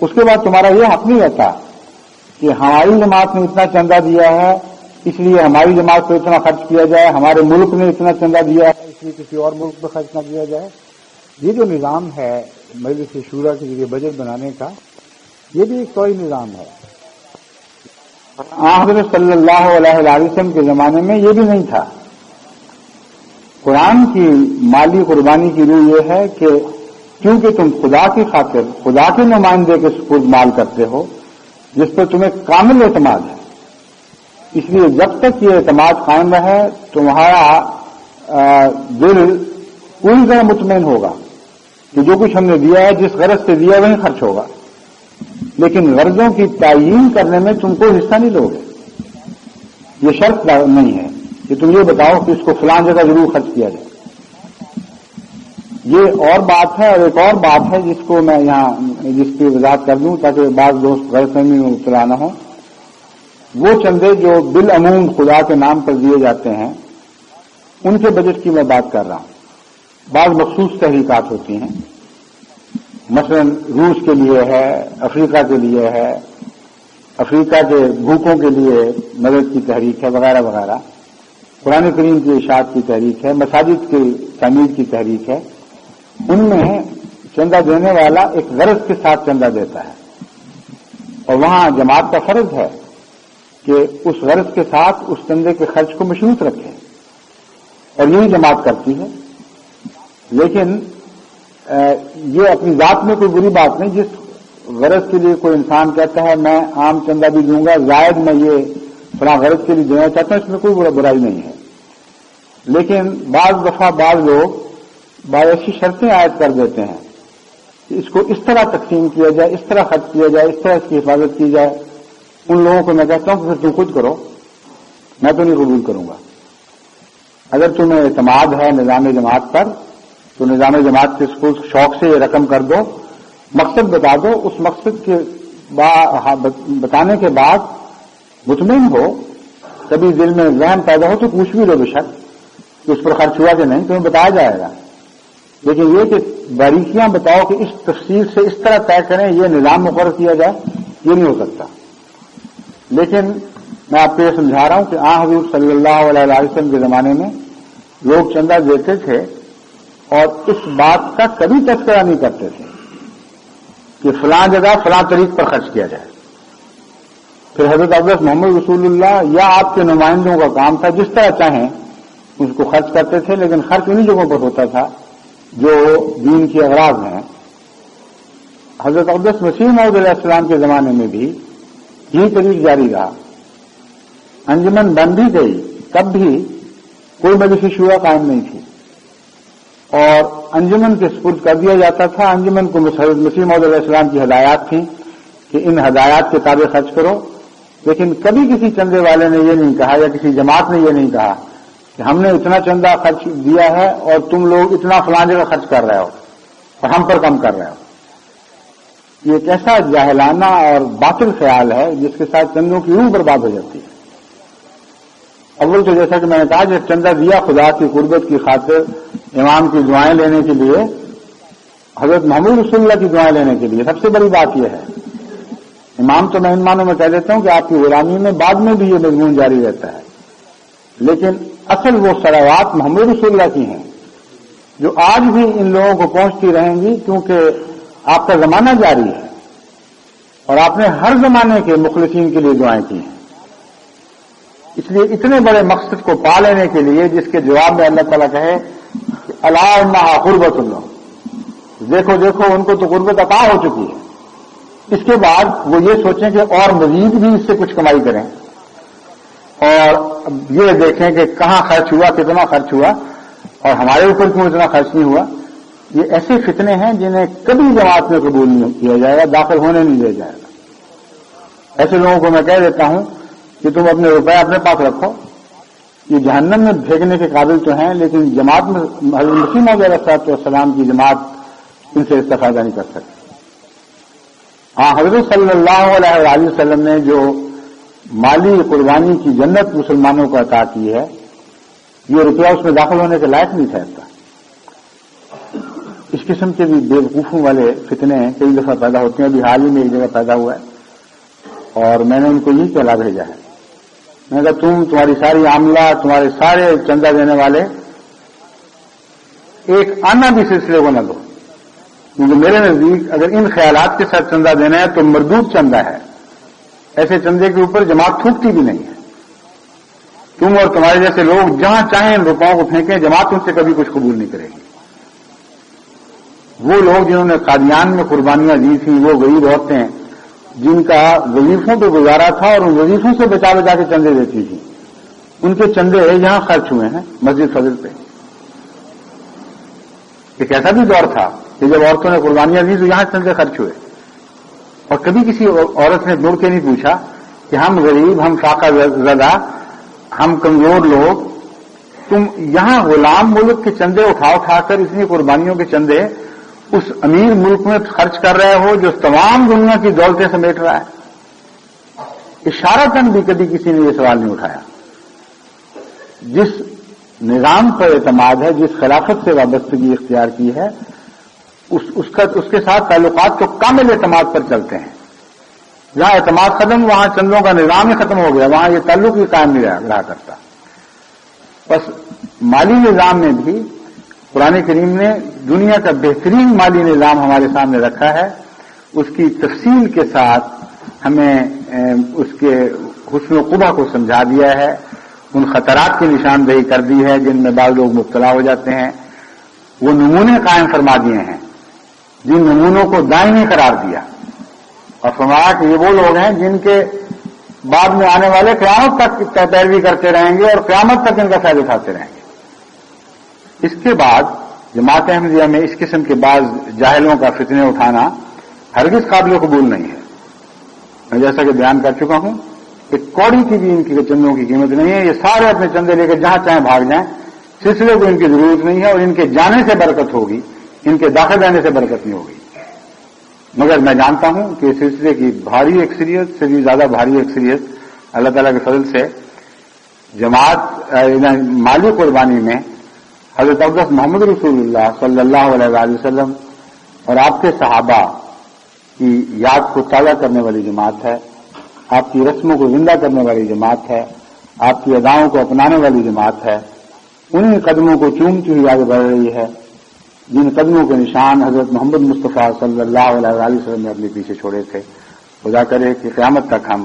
[SPEAKER 1] اس کے بعد تمہارا یہ حق نہیں رہتا کہ ہماری جماعت نے اتنا چندہ دیا ہے اس لیے ہماری جماعت کو اتنا خرچ کیا جائے، ہمارے ملک نے اتنا چندہ دیا ہے اس لیے کسی اور ملک پہ خرچ نہ کیا جائے۔ یہ جو نظام ہے مجلس شورا کے ذریعے بجٹ بنانے کا، یہ بھی ایک سوئی نظام ہے۔ حضرت صلی اللہ علیہ وسلم کے زمانے میں یہ بھی نہیں تھا۔ قرآن کی مالی قربانی کی روح یہ ہے کہ کیونکہ تم خدا کی خاطر خدا کے نمائندے کے سپرد مال کرتے ہو جس پر تمہیں کامل اعتماد ہے، اس لیے جب تک یہ اعتماد قائم رہے تمہارا دل پوری طرح مطمئن ہوگا کہ جو کچھ ہم نے دیا ہے جس غرض سے دیا وہیں خرچ ہوگا، لیکن غرضوں کی تعیین کرنے میں تم کو حصہ نہیں لو گے۔ یہ شرط نہیں ہے کہ تم یہ بتاؤ کہ اس کو فلاں جگہ ضرور خرچ کیا جائے۔ یہ اور بات ہے، اور ایک اور بات ہے جس کو میں یہاں جس کی وضاحت کر دوں تاکہ بعض دوست غلط فہمی میں مبتلا نہ ہوں۔ وہ چندے جو بالعموم خدا کے نام پر دیے جاتے ہیں ان کے بجٹ کی میں بات کر رہا ہوں۔ بعض مخصوص تحریکات ہوتی ہیں، مثلا روس کے لیے ہے، افریقہ کے لیے ہے، افریقہ کے بھوکوں کے لیے مدد کی تحریک ہے وغیرہ وغیرہ، قرآن کریم کی اشاعت کی تحریک ہے، مساجد کی تعمیر کی تحریک ہے۔ ان میں چندہ دینے والا ایک غرض کے ساتھ چندہ دیتا ہے، اور وہاں جماعت کا فرض ہے کہ اس غرض کے ساتھ اس چندے کے خرچ کو مشروط رکھے، اور یہی جماعت کرتی ہے۔ لیکن یہ اپنی ذات میں کوئی بری بات نہیں، جس غرض کے لیے کوئی انسان کہتا ہے میں عام چندہ بھی دوں گا، زائد میں یہ فلاں غرض کے لیے دینا چاہتا ہوں، اس میں کوئی برائی نہیں ہے۔ لیکن بعض دفعہ بعض لوگ بعض ایسی شرطیں عائد کر دیتے ہیں کہ اس کو اس طرح تقسیم کیا جائے، اس طرح خرچ کیا جائے، اس طرح اس کی حفاظت کی جائے۔ ان لوگوں کو میں کہتا ہوں کہ پھر تم خود کرو، میں تو نہیں قبول کروں گا۔ اگر تمہیں اعتماد ہے نظام جماعت پر تو نظام جماعت کے شوق سے یہ رقم کر دو، مقصد بتا دو، اس مقصد کے بتانے کے بعد مطمئن ہو، کبھی دل میں ذہن پیدا ہو تو پوچھ بھی لو بے شک کہ اس پر خرچ ہوا کہ نہیں، تمہیں بتایا جائے گا۔ لیکن یہ کہ باریکیاں بتاؤ کہ اس تفصیل سے اس طرح طے کریں، یہ نظام مقرر کیا جائے، یہ نہیں ہو سکتا۔ لیکن میں آپ کو یہ سمجھا رہا ہوں کہ حضور صلی اللہ علیہ وسلم کے زمانے میں لوگ چندہ دیتے تھے اور اس بات کا کبھی تذکرہ نہیں کرتے تھے کہ فلاں جگہ فلاں طریق پر خرچ کیا جائے۔ پھر حضرت اقدس محمد رسول اللہ یا آپ کے نمائندوں کا کام تھا جس طرح چاہیں اس کو خرچ کرتے تھے، لیکن خرچ انہی جگہوں پر ہوتا تھا جو دین کی اغراض ہیں۔ حضرت اقدس مسیح موعود علیہ السلام کے زمانے میں بھی یہی طریق جاری رہا۔ انجمن بن بھی گئی تب بھی کوئی مجلس شورا قائم نہیں تھی اور انجمن کے سپرد کر دیا جاتا تھا۔ انجمن کو حضرت مسیح موعود علیہ السلام کی ہدایات تھیں کہ ان ہدایات کے تابع خرچ کرو، لیکن کبھی کسی چندے والے نے یہ نہیں کہا یا کسی جماعت نے یہ نہیں کہا کہ ہم نے اتنا چندہ خرچ دیا ہے اور تم لوگ اتنا فلاں جگہ خرچ کر رہے ہو اور ہم پر کم کر رہے ہو۔ یہ ایک ایسا جاہلانہ اور باطل خیال ہے جس کے ساتھ چندوں کی روح برباد ہو جاتی ہے۔ اول تو جیسا کہ میں نے کہا جب چندہ دیا خدا کی قربت کی خاطر امام کی دعائیں لینے کے لیے، حضرت محمد رسول اللہ کی دعائیں لینے کے لیے، سب سے بڑی بات یہ ہے۔ امام تو میں ان معنوں میں کہہ دیتا ہوں کہ آپ کی غلامی میں بعد میں بھی یہ مضمون جاری رہتا ہے، لیکن اصل وہ صلوات محمد رسول اللہ کی ہیں جو آج بھی ان لوگوں کو پہنچتی رہیں گی، کیونکہ آپ کا زمانہ جاری ہے اور آپ نے ہر زمانے کے مخلصین کے لیے دعائیں کی ہیں۔ اس لیے اتنے بڑے مقصد کو پا لینے کے لیے جس کے جواب میں اللہ تعالیٰ کہے کہ الا انہا قربت اللہ، دیکھو دیکھو ان کو تو قربت عطا ہو چکی ہے، اس کے بعد وہ یہ سوچیں کہ اور مزید بھی اس سے کچھ کمائی کریں اور یہ دیکھیں کہ کہاں خرچ ہوا، کتنا خرچ ہوا اور ہمارے اوپر کیوں اتنا خرچ نہیں ہوا۔ یہ ایسے فتنے ہیں جنہیں کبھی جماعت میں قبول نہیں کیا جائے گا، داخل ہونے نہیں دیا جائے گا۔ ایسے لوگوں کو میں کہہ دیتا ہوں کہ تم اپنے روپے اپنے پاس رکھو، یہ جہنم میں پھینکنے کے قابل تو ہیں، لیکن جماعت میں حضرت مسیح موعود علیہ السلام کی جماعت ان سے استفادہ نہیں کر سکتی۔ ہاں، حضرت صلی اللہ علیہ وآلہ وسلم نے جو مالی قربانی کی جنت مسلمانوں کو عطا کی ہے، یہ روپیہ اس میں داخل ہونے کے لائق نہیں ٹھہرتا۔ اس قسم کے بھی بے وقوفوں والے فتنے کئی دفعہ پیدا ہوتے ہیں۔ ابھی حال ہی میں ایک جگہ پیدا ہوا ہے اور میں نے ان کو یہ کہلا بھیجا ہے، میں نے کہا تمہاری ساری عاملہ، تمہارے سارے چندہ دینے والے ایک آنا بھی سلسلے کو نہ دو، کیونکہ میرے نزدیک اگر ان خیالات کے ساتھ چندہ دینا ہے تو مردود چندہ ہے۔ ایسے چندے کے اوپر جماعت تھوکتی بھی نہیں ہے۔ تم اور تمہارے جیسے لوگ جہاں چاہیں ان روپاؤں کو پھینکیں، جماعت ان سے کبھی کچھ قبول نہیں کرے گی۔ وہ لوگ جنہوں نے قادیان میں قربانیاں دی تھیں، وہ غریب عورتیں جن کا وظیفوں پہ گزارا تھا اور ان وظیفوں سے بچا بچا کے چندے دیتی تھیں، ان کے چندے یہاں خرچ ہوئے ہیں مسجد فضل پہ۔ ایک ایسا بھی دور تھا کہ جب عورتوں نے قربانیاں دی تو یہاں چندے خرچ ہوئے، اور کبھی کسی عورت نے مڑ کے نہیں پوچھا کہ ہم غریب، ہم فاقہ زدہ، ہم کمزور لوگ، تم یہاں غلام ملک کے چندے اٹھا اٹھا کر اتنی قربانیوں کے چندے اس امیر ملک میں خرچ کر رہے ہو جو تمام دنیا کی دولتیں سمیٹ رہا ہے۔ اشارتاً بھی کبھی کسی نے یہ سوال نہیں اٹھایا۔ جس نظام پر اعتماد ہے، جس خلافت سے وابستگی اختیار کی ہے، اس کے ساتھ تعلقات تو کامل اعتماد پر چلتے ہیں۔ جہاں اعتماد ختم، وہاں چندوں کا نظام ہی ختم ہو گیا، وہاں یہ تعلق ہی قائم نہیں رہا کرتا۔ بس مالی نظام میں بھی قرآن کریم نے دنیا کا بہترین مالی نظام ہمارے سامنے رکھا ہے، اس کی تفصیل کے ساتھ ہمیں اس کے حسن و قبح کو سمجھا دیا ہے، ان خطرات کی نشاندہی کر دی ہے جن میں بعض لوگ مبتلا ہو جاتے ہیں، وہ نمونے قائم فرما دیے ہیں جن نمونوں کو دائمی قرار دیا، اور فرمایا کہ یہ وہ لوگ ہیں جن کے بعد میں آنے والے قیامت تک پیروی کرتے رہیں گے اور قیامت تک ان کا فائدہ اٹھاتے رہیں گے۔ اس کے بعد جماعت احمدیہ میں اس قسم کے بعض جاہلوں کا فتنے اٹھانا ہرگز قابل قبول نہیں ہے۔ میں جیسا کہ بیان کر چکا ہوں، ایک کوڑی کی بھی ان کی چندوں کی قیمت نہیں ہے۔ یہ سارے اپنے چندے لے کر جہاں چاہیں بھاگ جائیں، سلسلے کو ان کی ضرورت نہیں ہے، اور ان کے جانے سے برکت ہوگی، ان کے داخل جانے سے برکت نہیں ہوگی۔ مگر میں جانتا ہوں کہ سلسلے کی بھاری اکثریت سے بھی زیادہ بھاری اکثریت اللہ تعالیٰ کے فضل سے جماعت مالی قربانی میں حضرت اقدس محمد رسول اللہ صلی اللہ علیہ وآلہ وسلم اور آپ کے صحابہ کی یاد کو تازہ کرنے والی جماعت ہے، آپ کی رسموں کو زندہ کرنے والی جماعت ہے، آپ کی اداؤں کو اپنانے والی جماعت ہے، انہی قدموں کو چومتی ہوئی آگے بڑھ رہی ہے جن قدموں کے نشان حضرت محمد مصطفیٰ صلی اللہ علیہ وآلہ وسلم نے اپنے پیچھے چھوڑے تھے۔ خدا کرے کہ قیامت تک ہم